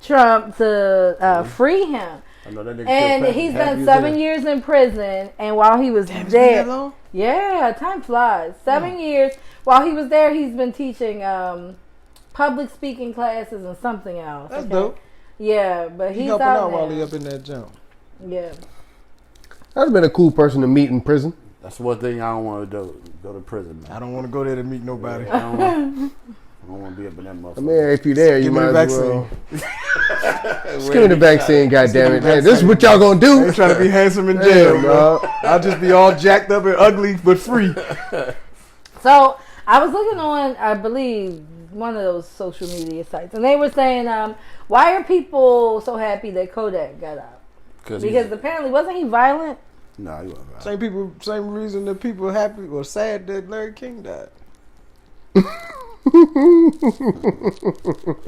Trump to free him. I know that nigga And killed he's Patrick. done Happy 7 was years in prison. And while he was Damn, there, that long? yeah, time flies. 7 years. While he was there, he's been teaching public speaking classes and something else. That's okay? dope. Yeah, but He he's helping out out while now. he up in that jump. Yeah. That's been a cool person to meet in prison. That's one thing I don't want to do. Go to prison, man. I don't want to go there to meet nobody. I don't want to be up in that motherfucker. I mean, if you're there, you Give me might the as well. vaccine. Just give me the vaccine, goddammit. Hey, this is what y'all gonna I do. ain't trying to be handsome in Yeah, jail, bro. bro. I'll just be all jacked up and ugly, but free. So I was looking on, I believe, one of those social media sites, and they were saying, why are people so happy that Kodak got out? Because apparently, wasn't he violent? Nah, you wasn't. Same reason that people happy or sad that Larry King died.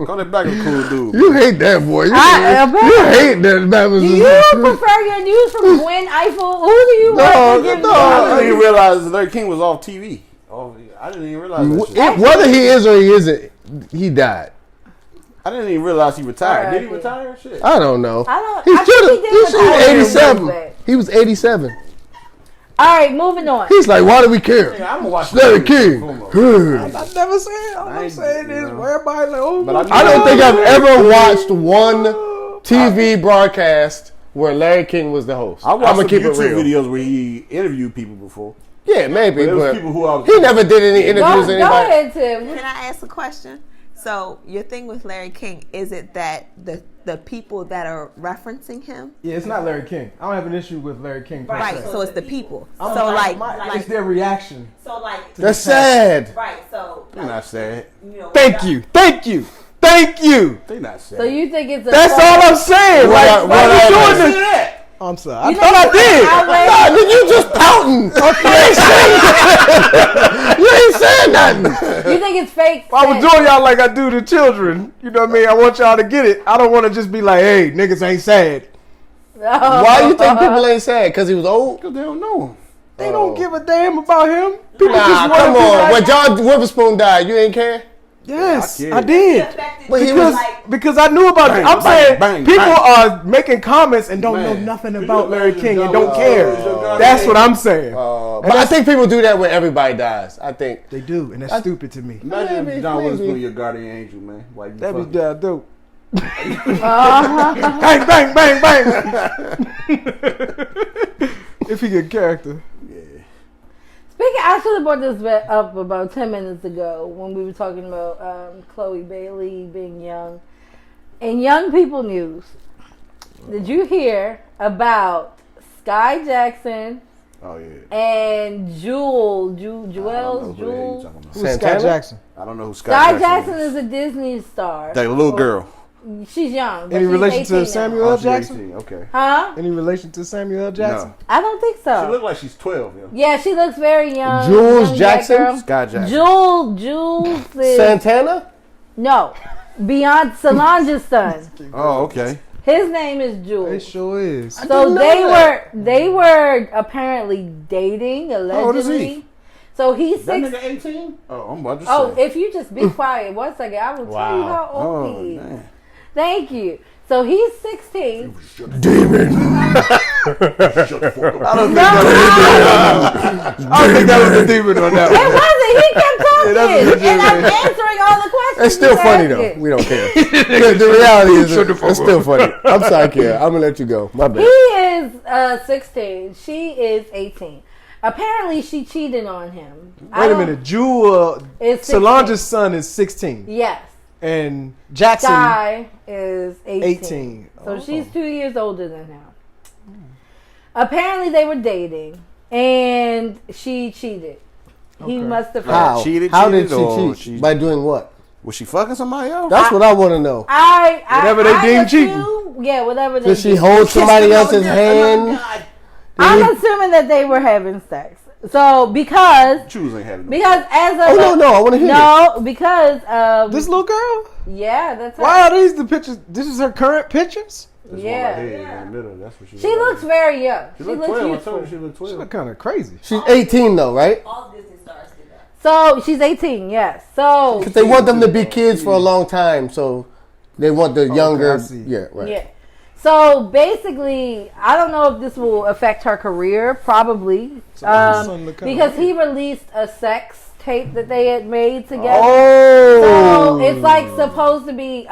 Kodak Black a cool dude. You hate that boy. You hate that man was. Do you prefer your news from Gwen Eiffel? Who do you want to give I news? didn't even realize Larry King was off TV. I didn't even realize that shit. Whether he is or he isn't, he died. I didn't even realize he retired. Did he R.I.P. retire? Shit. I don't know. I He think should have. he He did should have retire. 87. He was 87. All right, moving on. He's like, why do we care? Yeah, I'm gonna watch Larry that King. foremost. I never said. All I I'm ain't- saying is, you know. everybody like, oh, But I don't think I've ever watched one TV broadcast where Larry King was the host. I I'm watched gonna some keep it YouTube real. videos where he interviewed people before. Yeah, maybe, But it was but people who I was. he never did any Go, interviews. With go anybody. ahead, Tim. Can I ask a question? So your thing with Larry King, is it that the people that are referencing him? Yeah, it's not Larry King. I don't have an issue with Larry King per Right, se. so it's the people. I'm So it's like their reaction. so like That's sad. right, so They're not sad. You know, Thank you. They not sad. So you think it's a That's all I'm saying. Like, why you doing this? that? I'm sorry. I You thought I think it's did. outrage? Nah, nigga, you just pouting. You ain't saying nothing. You think it's fake? I was doing y'all like I do to children. You know what I mean? I want y'all to get it. I don't want to just be like, hey, niggas ain't sad. Why you think people ain't sad? Because he was old? Because they don't know him. They don't give a damn about him. People Nah, just want come to be on. like, When John Witherspoon died, you ain't care? yes, Yeah, I I did. did. But he Because, was because I knew about it. Bang, I'm bang, saying bang, people bang. are making comments and don't know Man. nothing Could you about Larry imagine King and John don't care. Witherspoon? That's what I'm saying. but I think people do that when everybody dies. I think. They do, and that's stupid to me. Imagine Maybe, if John maybe. Witherspoon your guardian angel, man. Why you That'd fucking- be dope. Bang, bang, bang, bang. If he get character. Speaking, I should have brought this up about 10 minutes ago when we were talking about Chloe Bailey being young. In young people news, did you hear about Sky Jackson Oh, yeah. and Jewel? I don't know Jewel? who the hell you talking about. Who's Santana? Scott Jackson? I don't know who Sky Jackson is a Disney star. That little girl. She's young. But Any she's relation 18 to now. Samuel Oh, L. she's Jackson? 18. Okay. Huh? Any relation to Samuel L. Jackson? No. I don't think She so. look like she's 12, yo. Yeah, she looks very young. Jules young black Jackson? girl. Sky Jackson. Jules is Santana? no, beyond Solange's son. Oh, okay. His name is Jules. It sure is. So didn't know that. they were apparently dating allegedly. old is he? So he's That 6. nigga 18? Oh, I'm about to say. Oh, if you just be quiet 1 second, I will tell you Wow. how old Oh, he is. man. Thank you. So he's 16. I don't think that was a demon on that It one. wasn't. He kept talking, that's and I'm answering all the questions. It's still he's funny though. asking. We don't care. the reality is Shut the fuck it's still funny. I'm sorry, Kira. I'm gonna let you go. My bad. He is 16. She is 18. Apparently, she cheated on him. Wait a minute. Jewel, Is 16. Solange's son is 16. Yes. And Jackson, Sky is 18. 18. So Oh. she's 2 years older than him. Apparently, they were dating, and she cheated. He must have. How? Cheated, How did cheated, or she cheat? she- By doing what? Was she fucking somebody else? That's what I want to know. Whatever they deem assume, yeah, whatever they Did she deem. hold somebody else's hand? I'm assuming that they were having sex. So because Choose ain't having no as of Oh no, I want to hear this. no because This little girl? yeah, that's her. Why are these the pictures? This is her current pictures? This Yeah. one right here in the middle. That's what she She look looks like. very young. She She look looks 12. I youthful. told you she look She 12. look kind of crazy. She's 18 though, right? all Disney stars do that. So she's 18. Yes. So Because they want them to be kids for a long time, so they want the younger. I see. Yeah, right. yeah. So basically, I don't know if this will affect her career. Probably son look kinda because he released a sex tape that they had made together. Oh, So it's like supposed to be.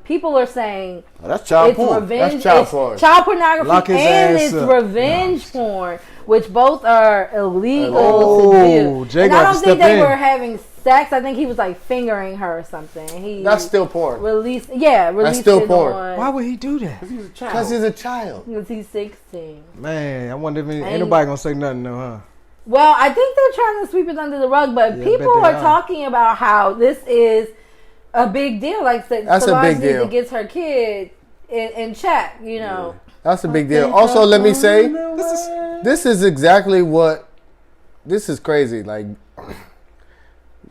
People are saying Oh, that's child it's porn. revenge. That's child it's porn. child pornography Lock his and ass it's up. revenge porn, which both are illegal Oh, to do. Jay And got I to don't think step they in. were having sex. I think he was like fingering her or something. He that's still porn. released. Yeah, released still it porn. on. Why would he do that? He's a child. Because he's a child. Because he's 16. Man, I wonder if ain't And- nobody gonna say nothing though, huh? Well, I think they're trying to sweep it under the rug, but Yeah, I people bet they are are. talking about how this is a big deal. Like That's a Solange big deal. needs to get her kid in check. You know. That's a big deal. Also, let me say, this is exactly what. This is crazy. Like,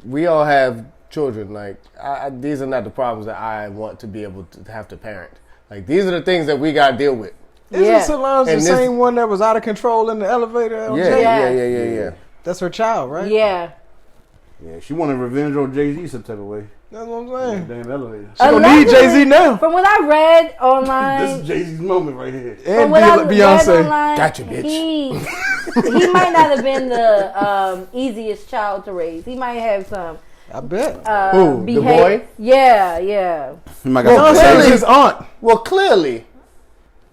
we all have children. Like, these are not the problems that I want to be able to have to parent. Like, these are the things that we got to deal with. Isn't Yeah. Solange the And this- same one that was out of control in the elevator? Yeah, LJ? yeah. That's her child, right? Yeah. Yeah, she wanted revenge on Jay-Z some type of way. That's what I'm saying. Damn elevator. She gonna need Allegedly, Jay-Z now. From what I read This online, is Jay-Z's moment right here. from And what I read Beyonce. online, Gotcha, bitch. he might not have been the easiest child to raise. He might have some I bet. Who, the boy? Yeah, yeah. He might Well, got Beyonce clearly- is his aunt. Well, clearly,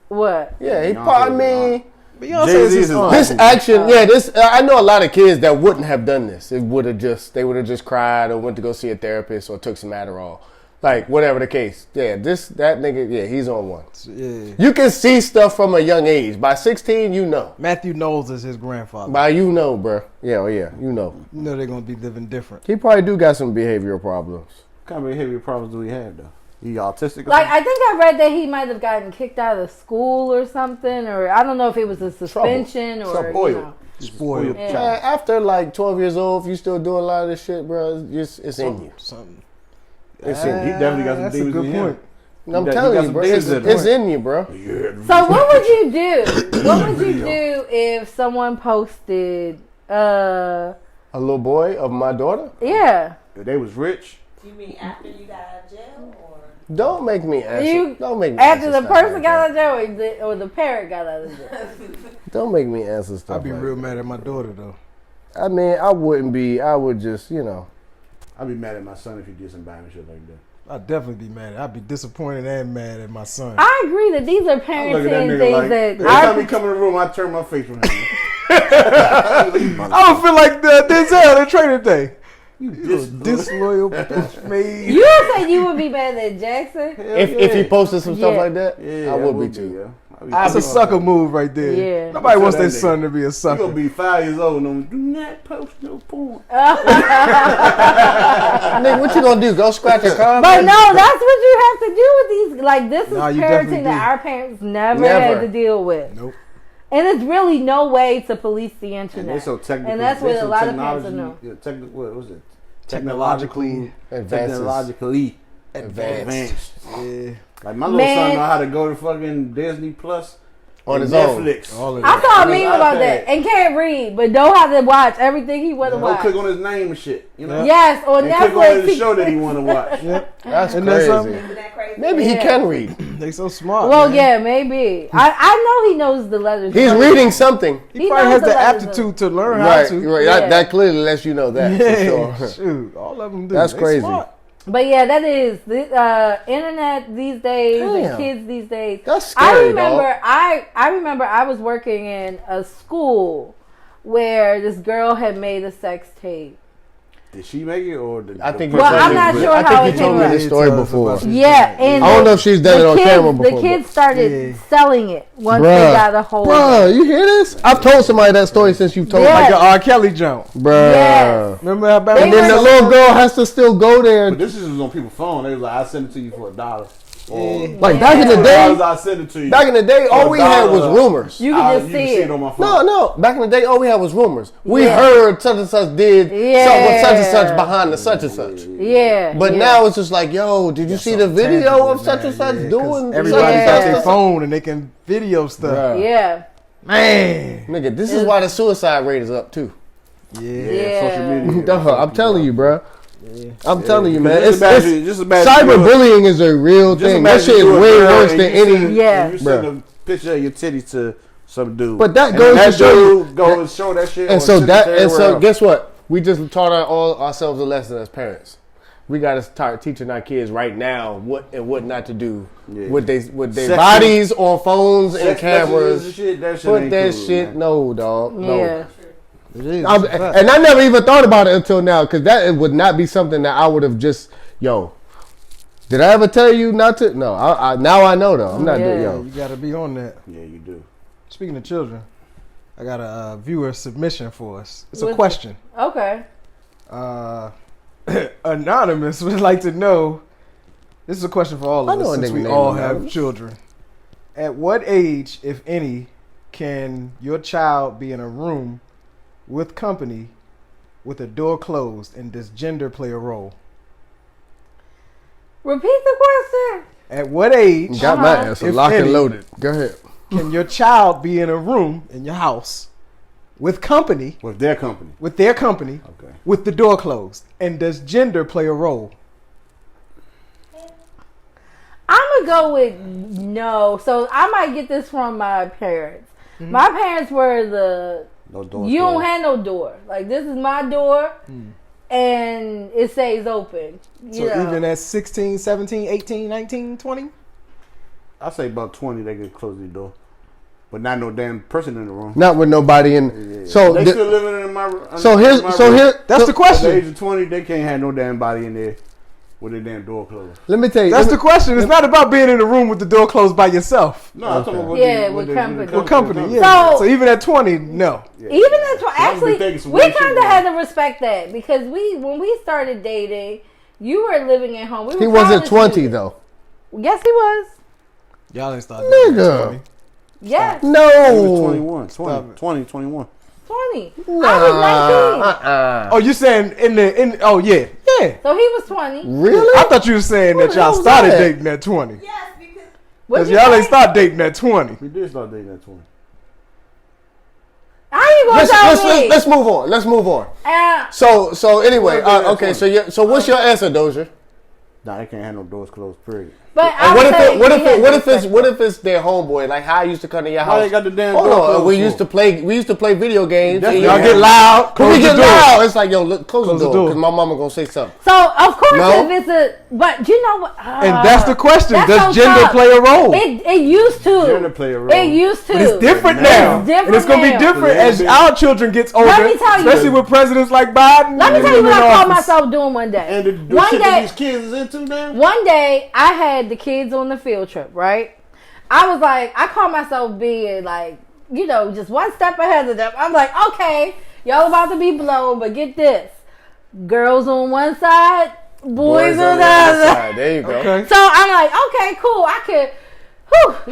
What? yeah. He Beyonce probably. I is mean, Beyonce Jay-Z is his is aunt. this action. Yeah, this. I know a lot of kids that wouldn't have done this. It would have just. They would have just cried or went to go see a therapist or took some Adderall. Like, whatever the case. Yeah, that nigga, yeah, he's on one. Yeah. You can see stuff from a young age. By 16, you know. Matthew Knowles is his grandfather. By you know, bro. Yeah, you know. You know they're gonna be living different. He probably do got some behavioral problems. What kind of behavioral problems do we have, though? He autistic? Or Like, something? I think I read that he might have gotten kicked out of school or something, or I don't know if it was a suspension or, you know. Spoiled. Yeah. Man, after like 12 years old, if you still doing a lot of this shit, bro, it's in you. Something. It's in He you. definitely got some That's a demons good in him. point. I'm He telling got you, some bro. demons It's in him. in you, bro. So what would you do? What would you do if someone posted, A little boy of my daughter? yeah. If they was rich, You mean after you got out of jail, or Don't make me answer. Don't make me After answer the stuff person like got that. out of jail or the parent got out of jail? Don't make me answer stuff. I'd be like real that. mad at my daughter though. I mean, I wouldn't be. I would just, I'd be mad at my son if he did some bad shit like that. I'd definitely be mad. I'd be disappointed and mad at my son. I agree that these are I look at that parenting nigga things like, that every time he come in the room, I turn my face from him. I don't feel like Denzel in Training Day. You dis- disloyal bitch made. you would say you would be mad at Jackson. if he posted some stuff Yeah. like that, Yeah, I would be too. Yeah. That's a sucker move right there. Yeah. Nobody wants Tell their that son to be a You sucker. gonna be 5 years old and do not post no porn. Nigga, what you gonna do? Go scratch your car? But no, that's what you have to do with these. Like, this is Nah, you definitely parenting that do. our parents never Never. had to deal with. Nope. And it's really no way to police the And internet. they so technical. And that's they what a so lot of parents don't technology- know. Yeah, what was it? Technologically Technologically advanced Yeah. Like my little Man. son know how to go to fucking Disney Plus on and his own. Netflix. All of I that. saw a On his meme about iPad. that and can't read, but know how to watch everything he want to Go watch. click on his name and shit. You know. Yes, on And click on Netflix. his show that he want to watch. Yep. That's Isn't that crazy. something? isn't that crazy? Maybe he Yeah. can read. They so smart. Well, man. yeah, maybe. I know he knows the letters. He's reading something. He probably has knows the letters, aptitude to learn how Right, to. right. Yeah. That clearly lets you know that. Yeah, For sure. shoot, all of them do. That's They crazy. smart. But yeah, that is the internet these days, Damn. and kids these days. That's scary, I remember, dog. I remember I was working in a school where this girl had made a sex tape. Did she make it or did I think the you Well, told I'm me- not sure I how think it you told came me this out. story Tell us before. about this. Yeah, and I don't know if she's done it on camera The before. kids started Yeah. selling it once they Bruh. got a hold of Bruh, it. you hear this? I've told somebody that story since you told Yeah. me. Like the R. Kelly jump. Bruh. Yes. Remember how bad They And then the were- little girl has to still go there. But this is on people's phone. They was like, I send it to you for $1. Or Like back in the day, I send it to you. back in the day, all we had was rumors. You can just you can see it. on my phone. No. Back in the day, all we had was rumors. We Yeah. heard such and such did something with such and such Yeah. behind the such and such. Yeah. But yeah. now it's just like, yo, did you see the video of such and such doing Everybody such and got such? their phone and they can video stuff. Bruh. Yeah. Man. Nigga, this is why the suicide rate is up too. Yeah. Yeah. Social media. Duh, I'm telling you, bro. I'm telling you, man. Just imagine, Cyberbullying is a real thing. That shit is way worse than any. Yeah. You send a picture of your titties to some dude. But that And goes that to show you- dude go and show that shit. And on so shit that, and everywhere so else. guess what? We just taught ourselves a lesson as parents. We got to start teaching our kids right now what and what not to do Yeah. with their Sex- bodies on phones and Sex messages cameras. and shit, that shit Put ain't that cool, shit, man. no, dog, no. Yeah. It is. And I never even thought about it until now, because that would not be something that I would have just, yo. Did I ever tell you not to? No. I now I know though. I'm not doing, Yeah. yo. You got to be on that. Yeah, you do. Speaking of children, I got a viewer submission for us. It's a What's- question. Okay. Anonymous would like to know. This is a question for all I of know us a since nigga we named all have Anonymous. children. At what age, if any, can your child be in a room with company with a door closed, and does gender play a role? Repeat the question. At what age Got my answer If locked and any. loaded. Go ahead. can your child be in a room in your house with company, With their company. with their company, Okay. with the door closed? And does gender play a role? I'm gonna go with no. So I might get this from my parents. Mm-hmm. My parents were the No door. you don't have no door. Like, this is my door, and it stays open. So You know? even at 16, 17, 18, 19, 20? I say about 20 they could close the door. But not no damn person in the room. Not with nobody in. Yeah. So they the- still living in my so in here's my so room. here. That's so- the At the question. age of 20, they can't have no damn body in there with their damn door closed. Let me tell you. That's the question. It's not about being in the room with the door closed by yourself. No, I'm talking about with company. With company, yeah. So even at 20, no. Yeah. Even at 20, actually, we kind of had to respect that because when we started dating, you were living at home. He wasn't 20 though. Yes, he was. Y'all ain't started dating at 20. Yes. No. He was 21. 20. No. I was 19. Oh, you saying oh yeah. So he was 20. Really? I thought you were saying that y'all started dating at 20. Yes, Because y'all ain't start dating at 20. We did start dating at 20. How you gonna tell me? Let's move on. Let's move on. So anyway, okay. So what's your answer, Doja? Nah, they can't have no doors closed. Period. But what if it's their homeboy? Like how I used to come to your house. Why they got the damn Hold door on, closed we used to play video games. Y'all get loud. When we get the door. loud, it's like yo, look, close the door because my mama gonna say something. So of course, if it's but you know what? And that's the question. Does so gender tough. play a role? It used to. Gender play a role. It used to. But it's different now. It's different and it's gonna be now. different as our children gets older. Let me tell you. Especially with presidents like Biden. Let me tell you what I caught office. myself doing one day. And the one shit day, that these kids is into now. One day, I had the kids on the field trip, right? I was like, I caught myself being like, you know, just one step ahead of them. I'm like, okay, y'all about to be blown, but get this. Girls on one side, boys on the other. There you go. Okay. So I'm like, okay, cool. I could.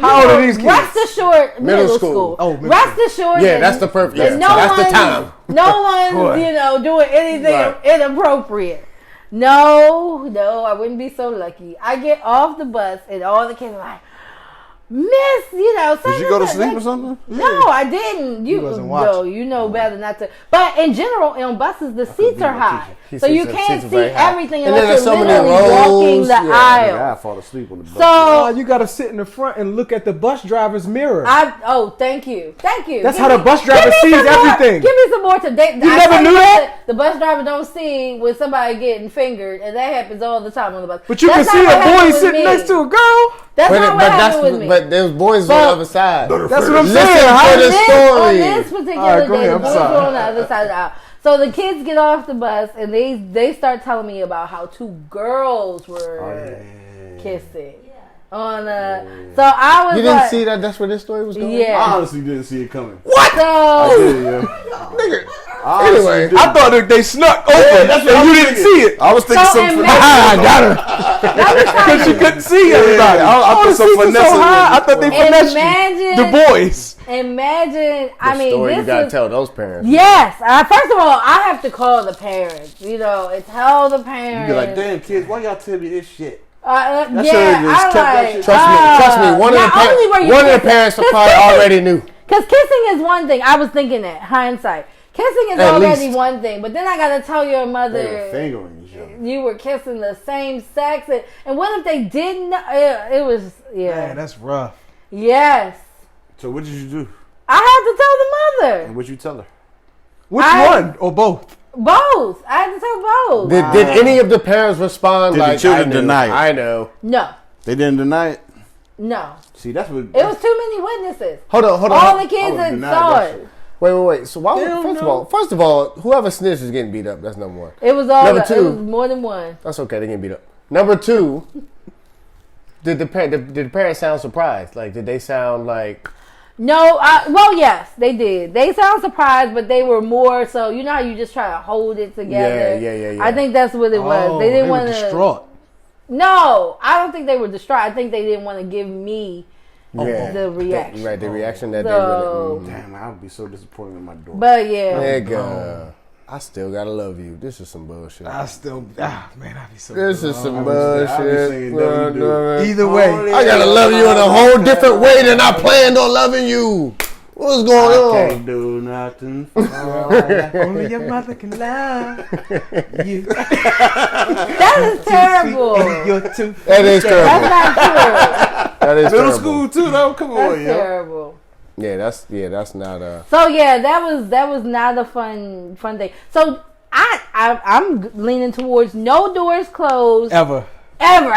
How old are these kids? Rest assured, middle school. Oh, middle rest assured. Yeah, that's the perfect. Yeah, no so that's one, the time. No one's, doing anything inappropriate. No, I wouldn't be so lucky. I get off the bus and all the kids are like, Miss, Did you go to sleep or something? No, I didn't. You wasn't watching. you know better not to. But in general, on buses, the seats are high, so you can't see everything unless you're literally walking the aisle. I fall asleep on the bus. So you gotta sit in the front and look at the bus driver's mirror. Thank you. That's how the bus driver sees everything. Give me some more today. You never knew that? The bus driver don't see when somebody getting fingered, and that happens all the time on the bus. But you can see a boy sitting next to a girl. That's not what happened with me. But there's boys on the other side. That's what I'm Listen saying. to the story. On this particular Go day, ahead, the boys were on the other side of the aisle. So the kids get off the bus and they start telling me about how two girls were kissing. On so I was. You didn't see that? That's where this story was going. Yeah. I honestly didn't see it coming. What? So I did, Nigga. Anyway, I thought that they snuck over that's what and I you was didn't thinking. see it. I was thinking So something. I got her. Because she couldn't see everybody. I thought some finesse. So high, I thought they finessed imagine the boys. Imagine. I The mean, story this you gotta is, tell those parents. Yes. First of all, I have to call the parents. And tell the parents. You be like, damn kids, why y'all tell me this shit? Yeah, should've just kept that shit. Trust me. One of the parents probably already knew. Because kissing is one thing. I was thinking that hindsight. Kissing is already one thing, but then I gotta tell your mother you were kissing the same sex, and what if they didn't? It was Man, that's rough. Yes. So what did you do? I had to tell the mother. And what you tell her? Which one or both? Both. I had to tell both. Did any of the parents respond? Did like the children I knew, deny it? I know. No. They didn't deny it. No. See, that's what. It was too many witnesses. Hold on. All the kids that saw it. Wait. So why? First of all, whoever snitched is getting beat up. That's number one. It was all. Number two. It was more than one. That's okay. They're getting beat up. Number two. Did the parents sound surprised? Like, did they sound like? No. Well, yes, they did. They sound surprised, but they were more so. You know how you just try to hold it together. Yeah. I think that's what it was. They didn't want to. Distraught. No, I don't think they were distraught. I think they didn't want to give me the reaction. Right, the reaction that So- they really. Damn, I would be so disappointed in my daughter. But yeah. Nigga, I still gotta love you. This is some bullshit. I still, I be so. This is some I be bullshit. saying W. Either way, I gotta love you in a whole different way than I planned on loving you. What's going on? Can't do nothing. only your mother can love you. That is terrible. That is terrible. That's not true. That is Middle terrible. school too, though. Come That's on, yo. terrible. Yeah, that's not a. So yeah, that was not a fun thing. So I'm leaning towards no doors closed Ever. ever.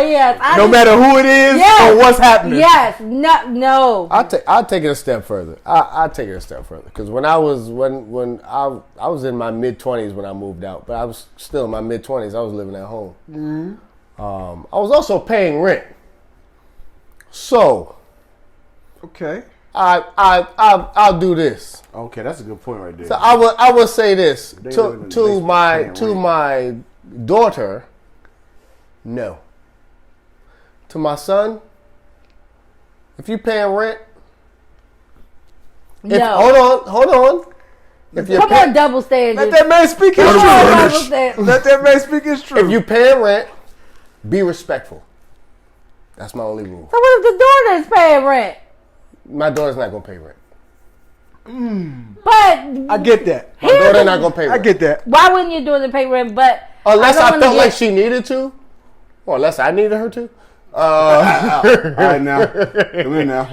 Yes. No matter who it is or what's happening. Yes. No. I'll take it a step further. I'll take it a step further because when I was in my mid-20s when I moved out, but I was still in my mid-20s. I was living at home. Mm-hmm. I was also paying rent. So, okay, I'll do this. Okay, that's a good point right there. So I would say this to my daughter. No. To my son, if you paying rent, no. Hold on. If Come on, double standard. Let that man speak his truth. Let that man speak his truth. If you paying rent, be respectful. That's my only rule. So what if the daughter is paying rent? My daughter's not gonna pay rent. But I get that. My daughter not gonna pay rent. I get that. Why wouldn't your daughter pay rent? But unless I felt like she needed to, or unless I needed her to. All right, now. Come in now.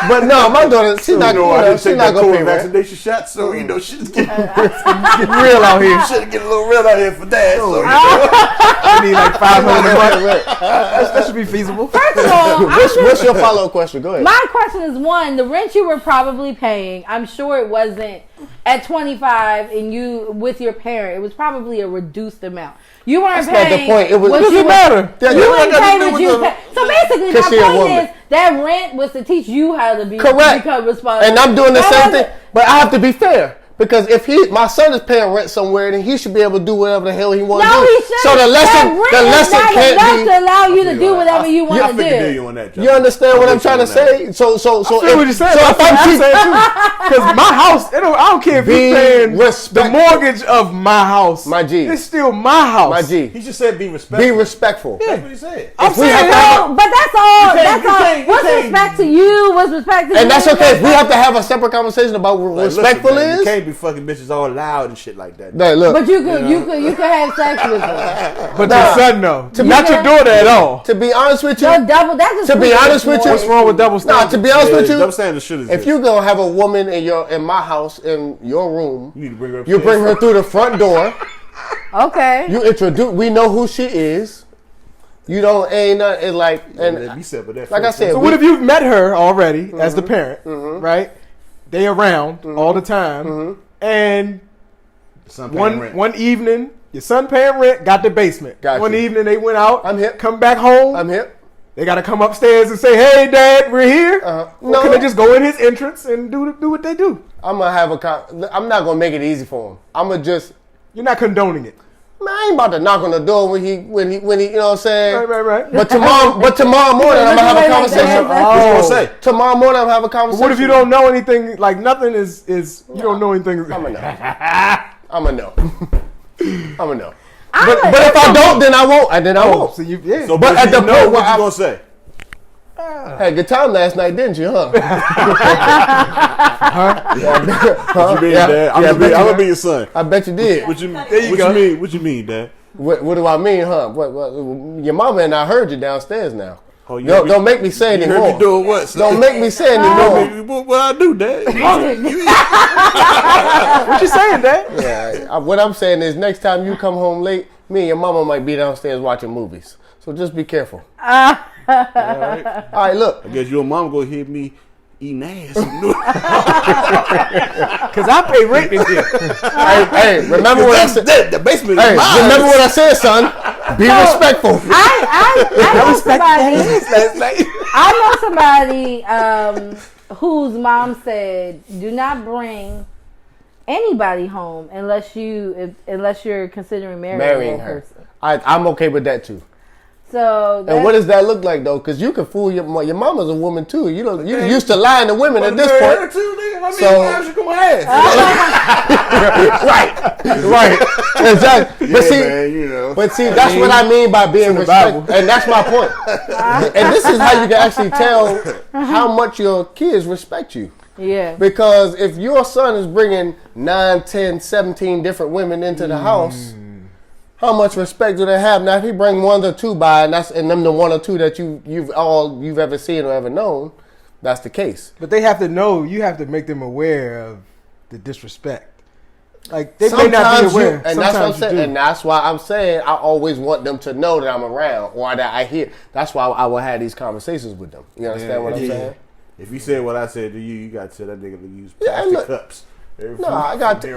But no, my daughter, she's not going to pay vaccination shots, so she's getting real out here. She's getting a little real out here for that. So I need like $500 a month. That should be feasible. First of all, what's your follow-up question? Go ahead. My question is one: the rent you were probably paying. I'm sure it wasn't at 25 and you with your parent. It was probably a reduced amount. You weren't paying. That's not the point. It was. Doesn't matter. You weren't paying what you pay. So basically, my point is that rent was to teach you how to become responsible. And I'm doing the same thing, but I have to be fair. Because if my son is paying rent somewhere, then he should be able to do whatever the hell he wants to do. No, he shouldn't. So the lesson can't be to allow you to do whatever you want to do. You understand what I'm trying to say? So I feel what you're saying. So if I'm cheating, because my house, I don't care if you're paying the mortgage of my house. My G, it's still my house. My G, he just said be respectful. Be respectful. Yeah. That's what he said. I'm saying, but that's all. That's all. What's respect to you? What's respect to you? And that's okay. We have to have a separate conversation about what respectful is. You can't be fucking bitches all loud and shit like that. Hey, look. But you could have sex with them. But your son, no. Not your daughter at all. To be honest with you, to be honest with you, what's wrong with double standards? To be honest with you, double standards shit is if you're gonna have a woman in my house in your room, you need to bring her upstairs. You bring her through the front door. Okay. You introduce. We know who she is. You don't ain't nothing like like I said. So what if you've met her already as the parent, right? They around all the time. And one evening, your son paying rent, got the basement. One evening they went out. I'm hip. Come back home. I'm hip. They got to come upstairs and say, "Hey, Dad, we're here." No, can they just go in his entrance and do what they do? I'm gonna have I'm not gonna make it easy for him. I'm gonna just. You're not condoning it. Man, I ain't about to knock on the door when he you know what I'm saying? Right. But tomorrow morning I'm gonna have a conversation. What you gonna say? Tomorrow morning I'm gonna have a conversation. But what if you don't know anything? Like nothing is you don't know anything. I'm a no. But if I don't, then I won't. Then I won't. So but at the point, what you gonna say? Had a good time last night, didn't you, huh? What you mean, Dad? I'm gonna be your son. I bet you did. What you mean? What you mean, Dad? What do I mean, huh? What, your mama and I heard you downstairs now. Oh, don't make me say anymore. You heard me doing what? Son? Don't make me say anymore. What I do, Dad? What you saying, Dad? Yeah. What I'm saying is, next time you come home late, me and your mama might be downstairs watching movies. So just be careful. All right, look. I guess your mom gonna hear me eating ass. Cause I pay rent in here. Hey, remember what I said? The basement is mine. Remember what I said, son. Be respectful. I know somebody whose mom said, "Do not bring anybody home unless you're considering marrying that person." I'm okay with that too. So and what does that look like though? Because you can fool your mama's a woman too. You used to lying to women at this point. Right, exactly. But see, that's what I mean by being respectful, and that's my point. And this is how you can actually tell how much your kids respect you. Yeah. Because if your son is bringing 9, 10, 17 different women into the house. How much respect do they have? Now, if he bring one or two by, and them the one or two that you've ever seen or ever known, that's the case. But they have to know. You have to make them aware of the disrespect. Like they may not be aware. And that's what I'm saying. And that's why I'm saying I always want them to know that I'm around or that I hear. That's why I will have these conversations with them. You understand what I'm saying? If you said what I said to you, you got to tell that nigga to use plastic cups. No, I got to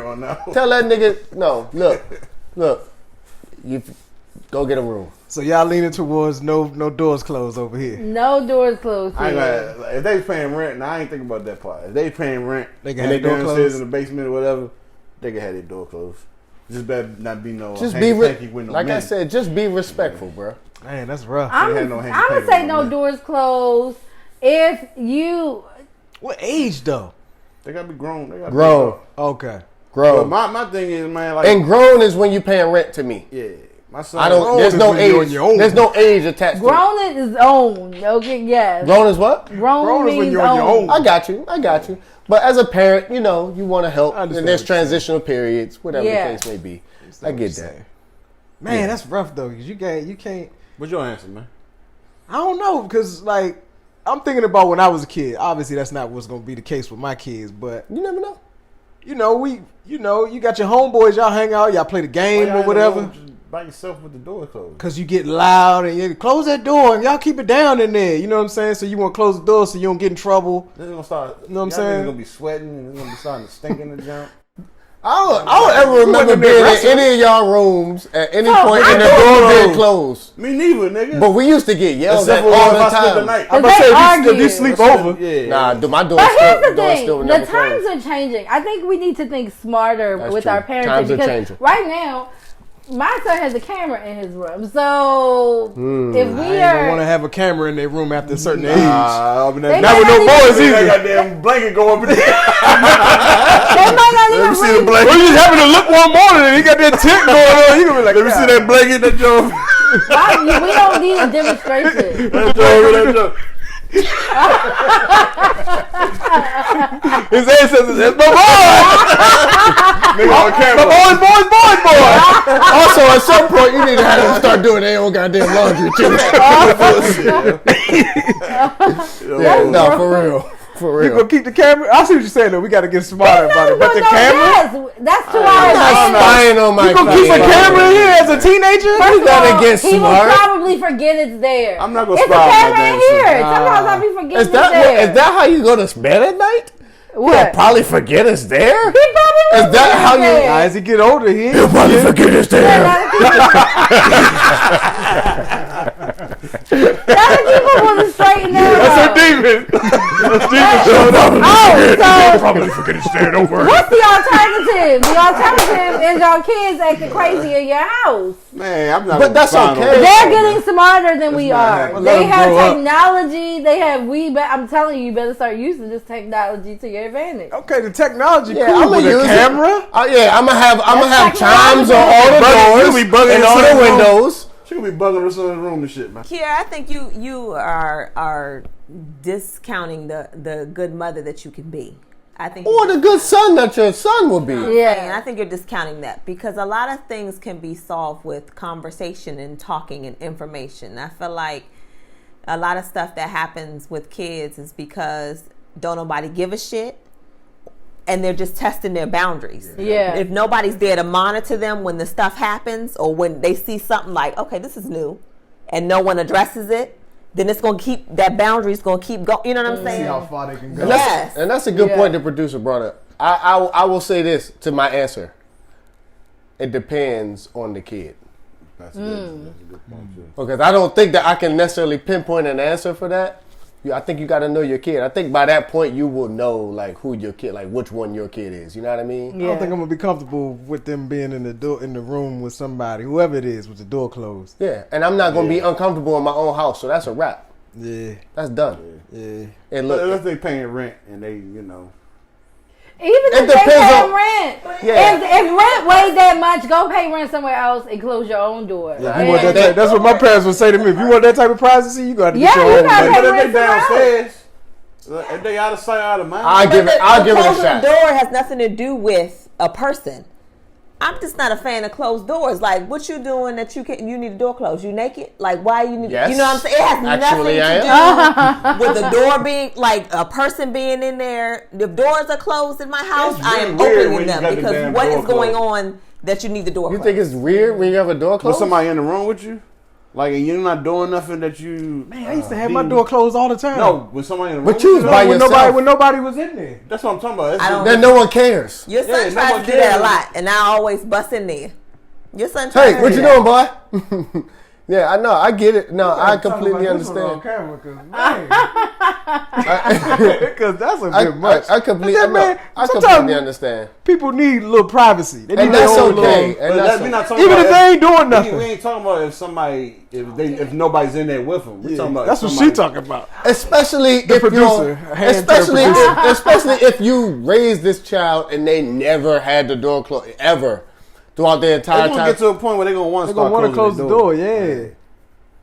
tell that nigga. No, look. You go get a room. So y'all leaning towards no doors closed over here. No doors closed here. If they paying rent, now I ain't thinking about that part. If they paying rent, they can have their door closed in the basement or whatever. They can have their door closed. Just better not be no. Just hanky with no like men. I said, just be respectful, bro. Man, that's rough. I'm gonna say no doors closed. If you, what age though? They gotta be grown. They gotta grown. Be okay. Grown. But my thing is, man, like, and grown is when you paying rent to me. Yeah. My son. I don't. There's no age. There's no age attached. Grown to it. Is own. Okay. Yes. Grown is what? Grown is when you're own. on your own. I got you. But as a parent, you know, you want to help. And there's transitional periods, whatever the case may be. I get that. Man, that's rough though, because you can't. What's your answer, man? I don't know, because like I'm thinking about when I was a kid. Obviously, that's not what's gonna be the case with my kids, but you never know. You got your homeboys. Y'all hang out. Y'all play the game or whatever. By yourself with the door closed. Cause you get loud and you close that door and y'all keep it down in there. You know what I'm saying? So you want to close the door so you don't get in trouble. This is gonna start. You know what I'm saying? It's gonna be sweating and it's gonna be starting to stink in the jump. I don't ever remember being in any of y'all rooms at any point and the door being closed. Me neither, nigga. But we used to get yelled at all the time. I'm about to say if you sleep over. Yeah. Nah, my door. But here's the thing: the times are changing. I think we need to think smarter with our parenting. Times are changing. Right now, my son has a camera in his room, so if we don't want to have a camera in their room after a certain age. Not with no boys either. That goddamn blanket go up in there. They might not even see the blanket. We just having to look one morning and he got that tent going on. He gonna be like, let me see that blanket that Joe. We don't need a demonstration. That Joe. His ancestors, that's my boy. Nigga on camera. My boy. Also, at some point, you need to have them start doing their own goddamn laundry too. No, for real. For real. You gonna keep the camera? I see what you're saying though. We gotta get smarter about it. But the camera? Yes, that's 2 hours. I'm not spying on my. You gonna keep a camera in here as a teenager? You gotta get He will smart. probably forget it's there. I'm not gonna It's a spy on my camera in damn here. son. Sometimes I be forgetting Is it's there. that how you go to bed at night? What? You'll probably forget it's there. He probably Is that how you? As he get older, He'll probably forget it's there. That'll keep him on the straight and narrow. That's a demon. That's demon showed up. So Probably forget it's there. Don't worry. what's the alternative? The alternative is your kids acting crazy in your house. Man, I'm not. But that's okay. They're getting smarter than we are. Let They them have grow up. technology. They have I'm telling you, you better start using this technology to your advantage. Okay, the technology Yeah, cool. I'ma With use a it. camera? I'm gonna have That's chimes on all the Bugging- doors you be bugging and your all the son's room. windows. She gonna be bugging us in the room and shit, man. Kiera, I think you are discounting the good mother that you can be. I think Or the good son that your son will be. And I think you're discounting that because a lot of things can be solved with conversation and talking and information. I feel like a lot of stuff that happens with kids is because don't nobody give a shit and they're just testing their boundaries. Yeah. If nobody's there to monitor them when the stuff happens or when they see something like, okay, this is new and no one addresses it, then it's going to keep, that boundary's going to keep going. You know what I'm saying? See how far they can go. Yes. And that's a good point the producer brought up. I will say this to my answer. It depends on the kid. That's a good point too. Because I don't think that I can necessarily pinpoint an answer for that. I think you got to know your kid. I think by that point you will know like who your kid, like which one your kid is. You know what I mean? I don't think I'm gonna be comfortable with them being in the room with somebody, whoever it is, with the door closed. Yeah, and I'm not gonna be uncomfortable in my own house, so that's a wrap. Yeah, that's done. Yeah. And But if look, they paying rent and they, you know. Even if they depends pay on- rent. Yeah. If rent weighs that much, go pay rent somewhere else and close your own door. Yeah, you want that type, that's what my parents would say to me. If you want that type of privacy, you got to get your you own. gotta place. pay But if rent they somewhere else. downstairs, if they out of sight, out of mind. I'll give it a Closing shot. the door has nothing to do with a person. I'm just not a fan of closed doors. Like, what you doing that you need the door closed? You naked? Like, why you need? Yes. You know what I'm saying? It has Actually, nothing to do with the door being like a person being in there. The doors are closed in my house. It's I am weird opening when you them got the because damn what door is going closed. on that you need the door You closed? think it's weird when you have a door With closed? somebody in the room with you, like, and you're not doing nothing that you. Man, I used to have my door closed all the time. No, with somebody in the room. But you was with by when yourself. nobody was in there. That's what I'm talking about. I don't- Then no one cares. Your son Yeah, no tries one to do that a cares. lot, and I always bust in there. Your son tries Hey, to what do you that. doing, boy? Yeah, I know. I get it. No, I completely understand. Because that's a bit much. I completely, But then, I sometimes completely understand. people need a little privacy. They need And their that's own okay. little- And that's we not talking even about if they ain't doing nothing. We ain't talking about if somebody, if nobody's in there with them. We Yeah, talking about that's what somebody, she talking about. Especially if producer, you're, hand to the especially if you raise this child and they never had the door closed ever throughout their They're entire gonna time. get to a point where they're gonna want They're to start gonna want to close the door. Yeah.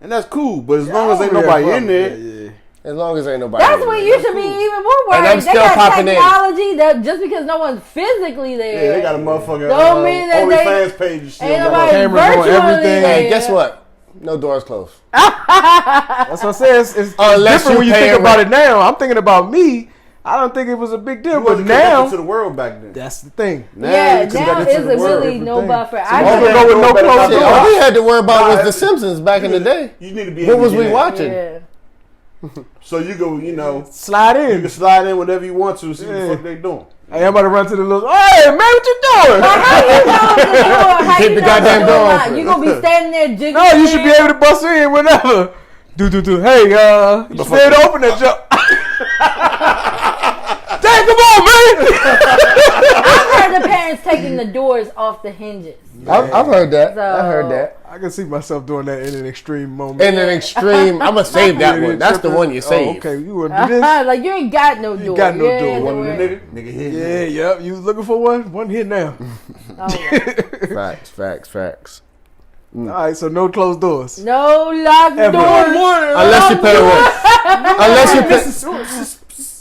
and that's cool. But as long as ain't Yeah, nobody bro. in there, Yeah. As long as ain't nobody. That's in when there. you should be even more And worried. I'm They still got popping in. technology that just because no one's physically there. yeah, they got a motherfucking Don't mean that they- OnlyFans page. Still Ain't going. nobody Cameras on virtually everything. there. Hey, guess what? No doors closed. That's what I said. It's Unless different you when you pay think rent. about it now. I'm thinking about me. I don't think it was a big deal, You but wasn't connected now to the world back then. that's the thing. Yeah, you now connected to isn't the world. really no Everything. buffer. So I I'm just- gonna go with no Better closed not Shit, all doors. we had to worry about Nah, was The that's- Simpsons back in the day. You need to be. What able was to we get in. watching? Yeah. So you go, you know, Slide you in. can slide in whatever you want to. See what Yeah. the fuck they doing. Hey, I'm about to run to the little. Hey, man, what you doing? How you know the door? How Keep you the know goddamn the door door? open. You gonna be standing there jiggling? No, you should be able to bust in whenever. Do. Hey, you should be able to open that jump. Dang, come on, man. I've heard the parents taking the doors off the hinges. I've heard that. I So- heard that. I can see myself doing that in an extreme moment. In an extreme, I'm gonna save that Yeah, one. That's the tripping. one you save. Oh, okay, you want to do this? Like you ain't got no door. got no You door. ain't One nowhere. of the nigga here. Yeah, yep. You looking for one? One here now. Oh. Facts. All right, so no closed doors. No locked Ever. doors. Unless you pay rent.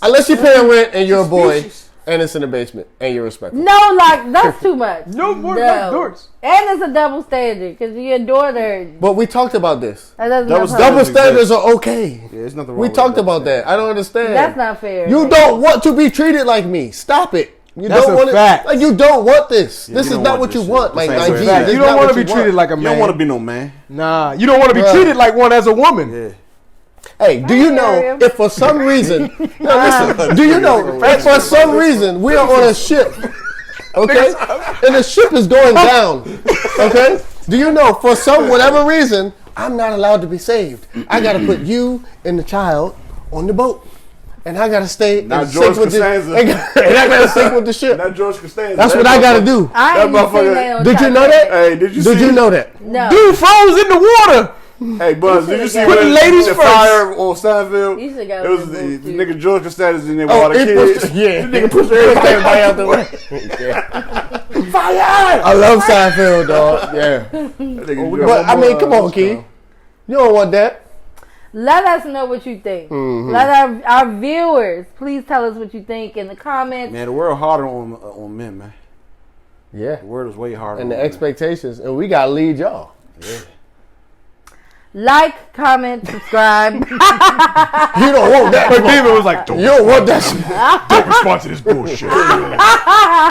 Unless you pay rent and you're a boy and it's in the basement and you're respectful. No lock. That's too much. No more locked doors. And it's a double standard because your daughter. But we talked about this. That doesn't Double have Double her- standards are okay. Yeah, it's nothing wrong We with talked that. about that. I don't understand. That's not fair. You don't want to be treated like me. Stop it. You That's don't a want fact. it. Like you don't want this. Yeah, this you is don't not want what this you shit. want. Like This ain't IG, fair. this You is don't not want what to be you treated like a You man. don't want to be no man. Nah, you don't want to be Bruh. treated like one as a woman. Yeah. Hey, do you know if for some reason, no, listen, do you know if for some reason we are on a ship, okay, and the ship is going down, okay? Do you know for some whatever reason I'm not allowed to be saved? I got to put you and the child on the boat, and I got to stay Not in George sync with the, Costanza. and I got to sync with the ship. Not George Costanza. That's That what I got to motherfucker- do. I That ain't even seen motherfucker- that on Did you know Titanic. that? Hey, did you Did see? you know that? No. Dude froze in the water. Hey, Buzz, did you see Put when the ladies the first. fire on Seinfeld? You should've got It was them the both, too. nigga George Costanza in there with Oh, all the it kids. pushed, yeah. The nigga pushed everybody out the way. Fire! I love Seinfeld, dog. Yeah. That nigga But I mean, come on, Key. You don't want that. Let us know what you think. Mm-hmm. Let our viewers please tell us what you think in the comments. Man, the world harder on men, man. Yeah. The world is way harder. And on the expectations, and we gotta lead y'all. Like, comment, subscribe. You don't want that. But David was like, You don't want that shit. don't respond to this bullshit.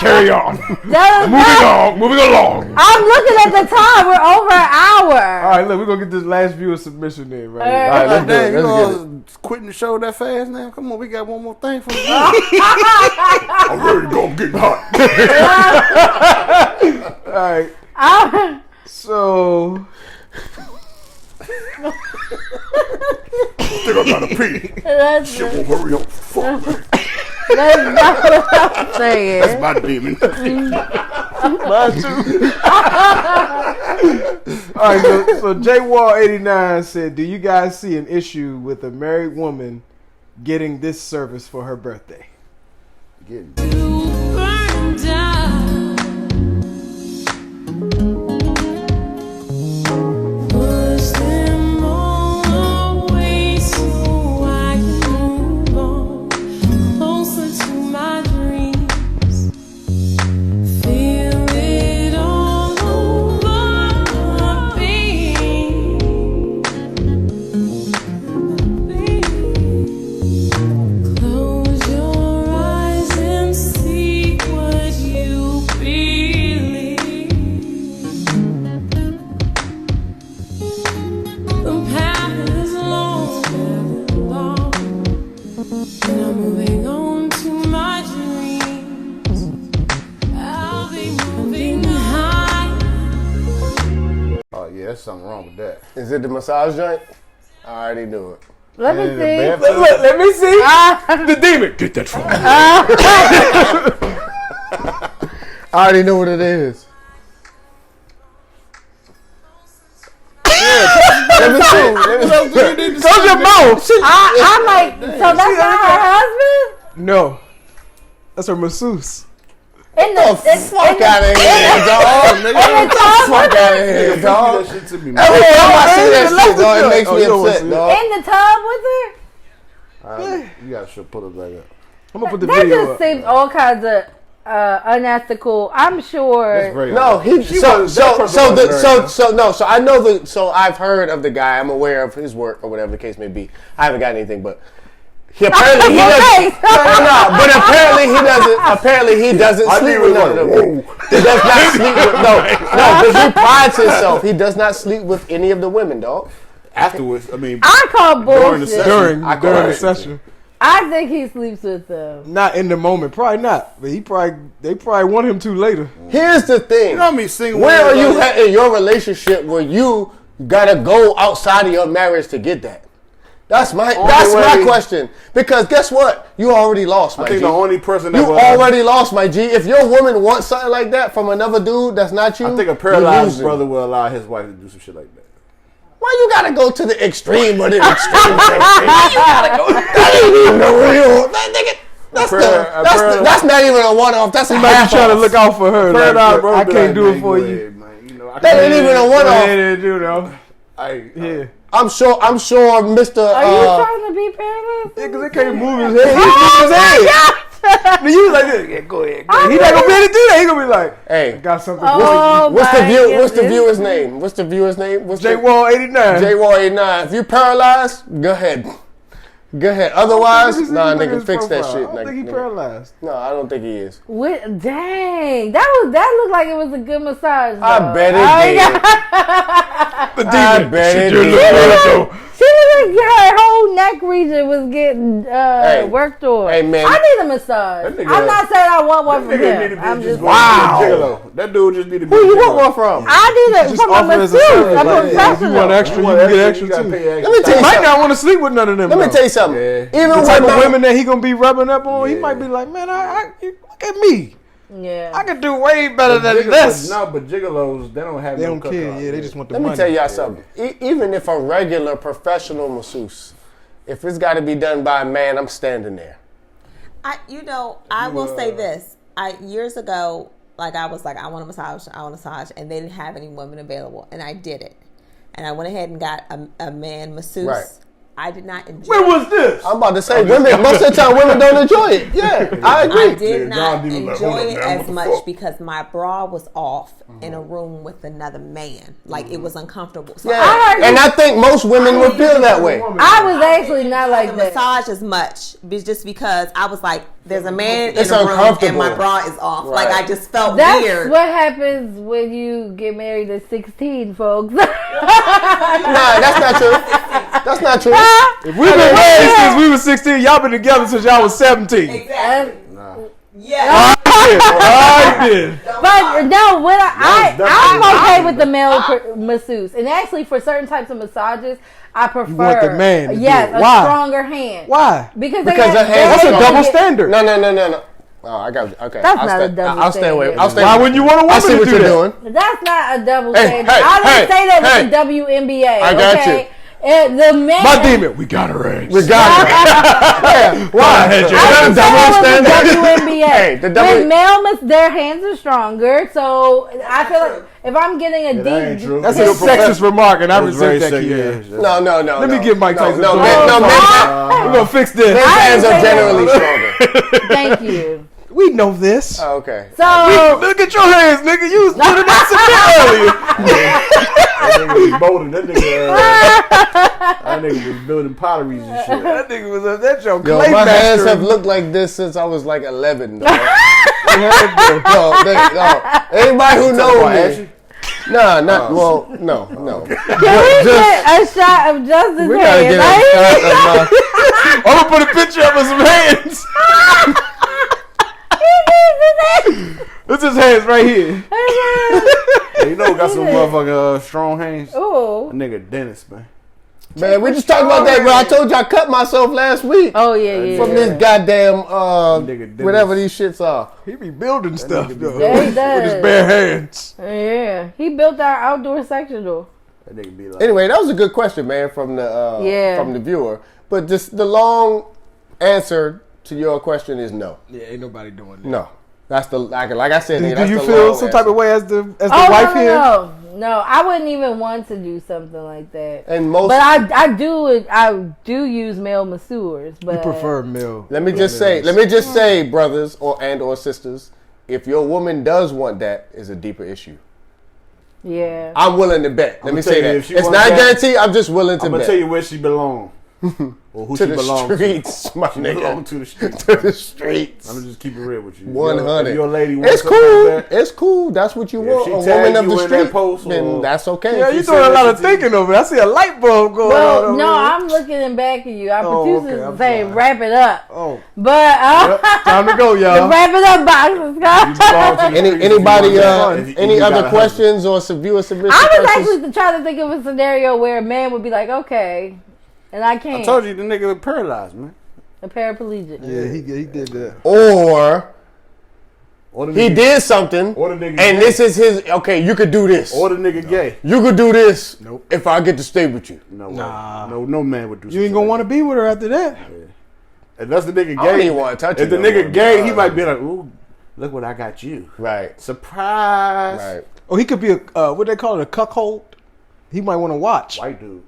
Carry on. That was- Moving along. I'm looking at the time. We're over an hour. All right, look, we're going to get this last viewer submission in, right? All All right, let's do Damn, it. you Let's get it. know, quitting the show that fast now? Come on, we got one more thing for you. I'm ready to go. I'm getting hot. All right, Ah, so... Think I gotta pee. that's Shit won't hurry up. Fuck, man. not what I'm saying. That's my demon. All right, so JWall89 said, do you guys see an issue with a married woman getting this service for her birthday? Getting Burn down. Push them all away so I can move on closer to my dreams. Feel it all. that's something wrong with that. Is it the massage joint? I already knew it. Let me see. Look, let me see. The demon. Get that from me. I already know what it is. Let me see. Close your mouth. I'm like, so that's not her husband? No. That's her masseuse. In the Fuck out of here, dog. Fuck out of here, dog. That shit to me, Every man. time I see that shit, dog, it makes me upset, dog. In the tub with her? You guys should put it back up. I'm gonna put the That video just up. seems all kinds of unethical. I'm sure. That's very No, hard. so I know I've heard of the guy. I'm aware of his work or whatever the case may be. I haven't got anything, but apparently he doesn't. But apparently he doesn't sleep with none of them. He does not sleep with because he prides himself. He does not sleep with any of the women, dog. Afterwards, I mean, I call during the bullshit. session. During the session. I think he sleeps with them. Not in the moment. Probably not. But they probably want him to later. Here's the thing. You know how many single Where are women you at in your relationship where you gotta go outside of your marriage to get that? That's my question. Because guess what? You already lost, my I think G. the only person that You already lost, my G. If your woman wants something like that from another dude that's not you, I think a paralyzed brother will allow his wife to do some shit like that. Why you gotta go to the extreme of the extreme? Why you gotta go? That ain't even the real. That's not even a one-off. That's a He might be half trying to off. look out for her. Like, Paralyzed brother I be can't like, do man, it for go you. ahead, man. You know, That ain't even a one-off. Yeah. I'm sure, Mr. Are you trying to be paralyzed? Yeah, because they can't move his head. He moves his head. You was like this. Yeah, go ahead. He not gonna be able to do that. He gonna be like, Hey, I got something. what's the my viewer's goodness. name? J-Wall 89. J-Wall 89. If you paralyzed, go ahead. Otherwise, nah, nigga, fix that shit. I don't think he paralyzed. No, I don't think he is. Dang, that looked like it was a good massage. Though. I bet it did. I bet it did. She was like, her whole neck region was getting worked on. Hey, man. I need a massage. That nigga- I'm not saying I want one from him. I'm just Wow. That dude just need to be. Who you want one from? I need it from a offer as a masseuse. service, I'm like, if you professional. want extra, you can get extra too. Let me tell you He might something. not want to sleep with none of them. Let me though. tell you something. Yeah. Even The type when of women that he gonna be rubbing up on, he might be like, man, look at me. Yeah. I can do way better than this. No, but gigolos, they don't have They no don't care. Yeah, they just want the Let money. me tell y'all something. Even if a regular professional masseuse, if it's got to be done by a man, I'm standing there. I will say this. Years ago, I was like, I want a massage, and they didn't have any women available, and I did it, and I went ahead and got a man masseuse. Right. I did not enjoy. When was this? I'm about to say, women, most of the time, women don't enjoy it. Yeah, I agree. I did not John D was like, enjoy "Hold it up, man, as what the much fuck?" because my bra was off in a room with another man. Like it was uncomfortable. So Yeah, and I think most women would feel that way. I was actually not like the that. massage as much just because I was like, there's a man It's in the room and uncomfortable. my bra is off. Right. Like I just felt That's weird. what happens when you get married at 16, folks. Nah, that's not true. That's not true. If we've been married since we were 16, y'all been together since y'all was 17. Exactly. Nah. Yeah. I did. But no, I'm okay with the male masseuse, and actually for certain types of massages, I prefer want the man to do yes, it. a Why? stronger hand. Why? Because Because they the hand- That's a they- double standard. No. Oh, I got you. Okay. That's I'll not stay, a double I'll stay away. standard. I'll stay Why wouldn't you want a woman I see to what do you're that? doing. That's not a double Hey, standard. hey, I didn't hey, say that hey. with the WNBA. I got okay? you. The man. My demon, we got her ass. We got it. Yeah. Why? ahead, Jay. I That's didn't say double that with standard. the WNBA. Hey, the double- With male, their hands are stronger, so I feel like if I'm getting a That ain't deep, true. That's a You're sexist remark, and I That's very resent that, sexist. Keyshia. No. Let me get Mike Tyson. No, to men, do no, it. men's We're going to fix this. hands are say that. generally stronger. thank you. We know this. Oh, okay. So Look at your hands, nigga. You was putting that cement earlier. That nigga was bolting. That nigga was building potteries and shit. That nigga was that your Yo, clay my hands master. have looked like this since I was like 11. Dog. No. Anybody who knows me. Ashy? Nah, not well. No. can we get a shot of Justin's We gotta hands? get a shot of my. I'm gonna put a picture up of some hands. This is hands right here. He you know, got some motherfucking strong hands. Ooh. A nigga Dennis, man. Man, we just talked about that, bro. I told you I cut myself last week. Oh yeah. From this goddamn Nigga Dennis. whatever these shits are. He be building stuff though. Yeah, he does. With his bare hands. Yeah, he built our outdoor sectional. That nigga be like, Anyway, that was a good question, man, from the viewer. But just the long answer to your question is no. Yeah, ain't nobody doing that. No. That's the like I said. Do that's you the feel long some answer. type of way as the wife here? No, I wouldn't even want to do something like that. And most, But I do use male masseurs. But You prefer male. let me just say, brothers or sisters, if your woman does want that, it's a deeper issue. Yeah. I'm willing to bet. Let me tell say you, that. if she It's want not that, guaranteed. I'm just willing to I'm bet. gonna tell you where she belong. Or who to she the belongs streets, my to. She nigga. belong to the streets. To the streets. I'm gonna just keep it real with you. 100. If your lady wants It's something cool. like that, It's cool. That's what you If want. she A woman tag of you the in that street. post, Then or- that's okay. Yeah, She you said doing a lot that of to you. thinking over there. I see a light bulb going on Well, over no, here. I'm looking in back of you. Our Oh, producers okay, I'm saying sorry. wrap it up. Oh, But yep, time to go, the y'all. wrap it up box is you belong gone. to the streets if you Anybody? want that. If you Any got other a questions or viewer submission? I was questions? actually trying to think of a scenario where a man would be like, okay, and I can't. I told you the nigga was paralyzed, man. A paraplegic. Yeah, he did that. Or Or the he nigga, did something, Or the nigga and gay. this is his. Okay, you could do this. Or the nigga gay. You could do this. Nope. If I get to stay with you. No, Nah. no man would do. You ain't gonna want to be with her after that. If that's the nigga gay, I don't even wanna touch if you the no nigga more, gay, bro. he might be like, "Ooh, look what I got you." Right. Surprise. Right. Or he could be a what they call it, a cuckold. He might want to watch. White dudes.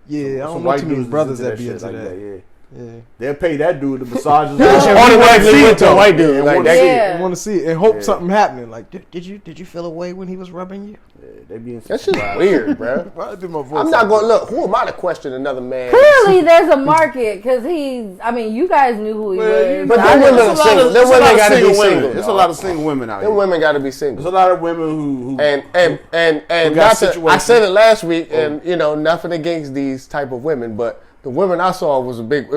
Yeah, I Some don't know white too many dudes brothers into that be shit into like that. Yeah. Yeah. They'll pay that dude to massage his Automatically went to a white dude. and Like wanna that. see it. Yeah. I want to see it and hope Yeah. something happening. Like, did you feel a way when he was rubbing you? Yeah, they be in That's just weird, bro. Why did my voice I'm not going to look. Who am I to question another man? Clearly, there's a market because I mean, you guys knew who he was. But I them didn't. women are single. Them women got to be single. There's a lot of single women out here. Them women got to be There's single. a lot of women who And got not to, I situations. said it last week, and you know nothing against these type of women, but the women I saw was a big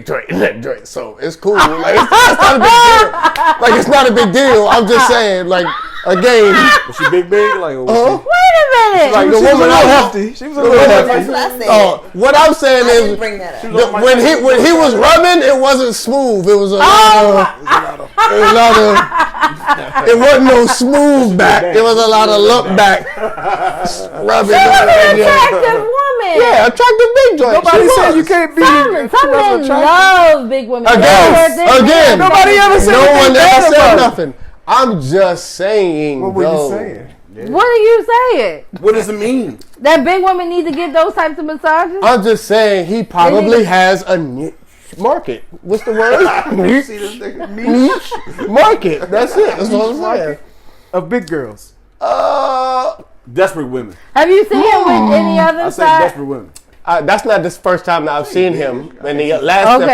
joint in that joint, so it's cool. Like it's not a big deal. Like it's not a big deal. I'm just saying, like again, was she big? Like, Wait a minute. like She the was a woman little I hefty. She was a little That's hefty. what I said. oh, what I'm saying I didn't is bring that up. when he was rubbing, it wasn't smooth. It was a lot of it wasn't no smooth back. It was a lot of look back rubbing. An attractive woman. Yeah, attractive big joint. Nobody She said was. you can't be. Some men love big women. Again, Nobody ever said no anything one bad ever said about it. nothing. I'm just saying. What were you though. saying? What are you saying? What does it mean? That big women need to get those types of massages? I'm just saying he probably has a niche market. What's the word? You see this nigga? Niche market. That's it. That's what I'm saying. Of big girls. Desperate women. Have you seen him with any I other say side? desperate women. That's not the first time that I've seen him. And the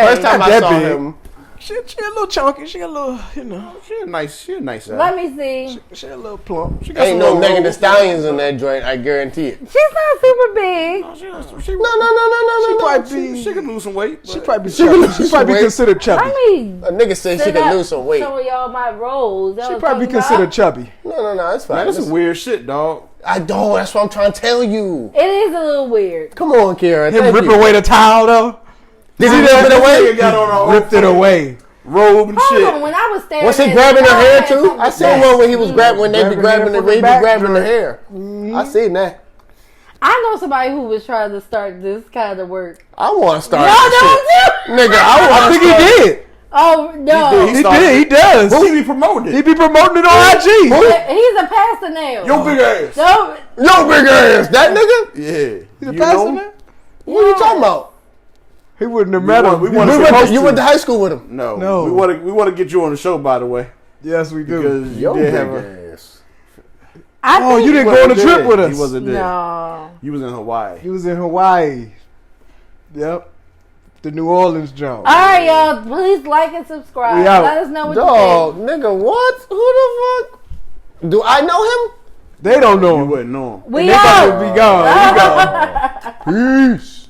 first time Not I that saw big. him, She a little chunky. She a little, you know. She a nice. Let me see. She a little plump. She got ain't some no little Megan Thee rolls. Stallions in that joint. I guarantee it. She's not super big. No. She probably be. She can lose some weight. She but- probably be She can chubby. lose She some probably weight. considered chubby. I mean, A nigga said she sit could up, lose some weight. Show y'all my rolls. She probably considered chubby. No, it's fine. Man, that's some weird shit, dog. I don't. That's what I'm trying to tell you. It is a little weird. Come on, Kira. Him Thank rip you. away the towel though. Did he rip it away? Nigga got on a whole Ripped it away. robe and Hold shit. on, when I was standing Was he there, grabbing her y'all hair had too? something I to seen say. one when he was grabbing when they be Grabbing grabbing her the from the he be back, grabbing the right. hair. I seen that. I know somebody who was trying to start this kind of work. I want to start. Y'all this shit. don't do? Nigga, I I want think he did. Oh no, He He started- did. He does. Who he be promoting? He be promoting it on IG. he's a pastor now. Your big ass. No, Yo, big ass. That nigga? Yeah. He's a You pastor know? now? What are you talking about? He wouldn't have met want- him. we He want was to- supposed You to. went to high school with him. No. No. We want to get you on the show, by the way, Yes, we do. because you Yo, did big have a. ass. I Oh, think you didn't go on a wasn't trip there. with us. He wasn't there. no. You was in Hawaii. He was in Hawaii. Yep. The New Orleans Jones. All right, y'all. Please like and subscribe. We out. Let us know what Dog, you nigga, what? Who the fuck? Do I know him? They don't know You him. wouldn't know him. think. We They about out. to be gone. We gone. Peace.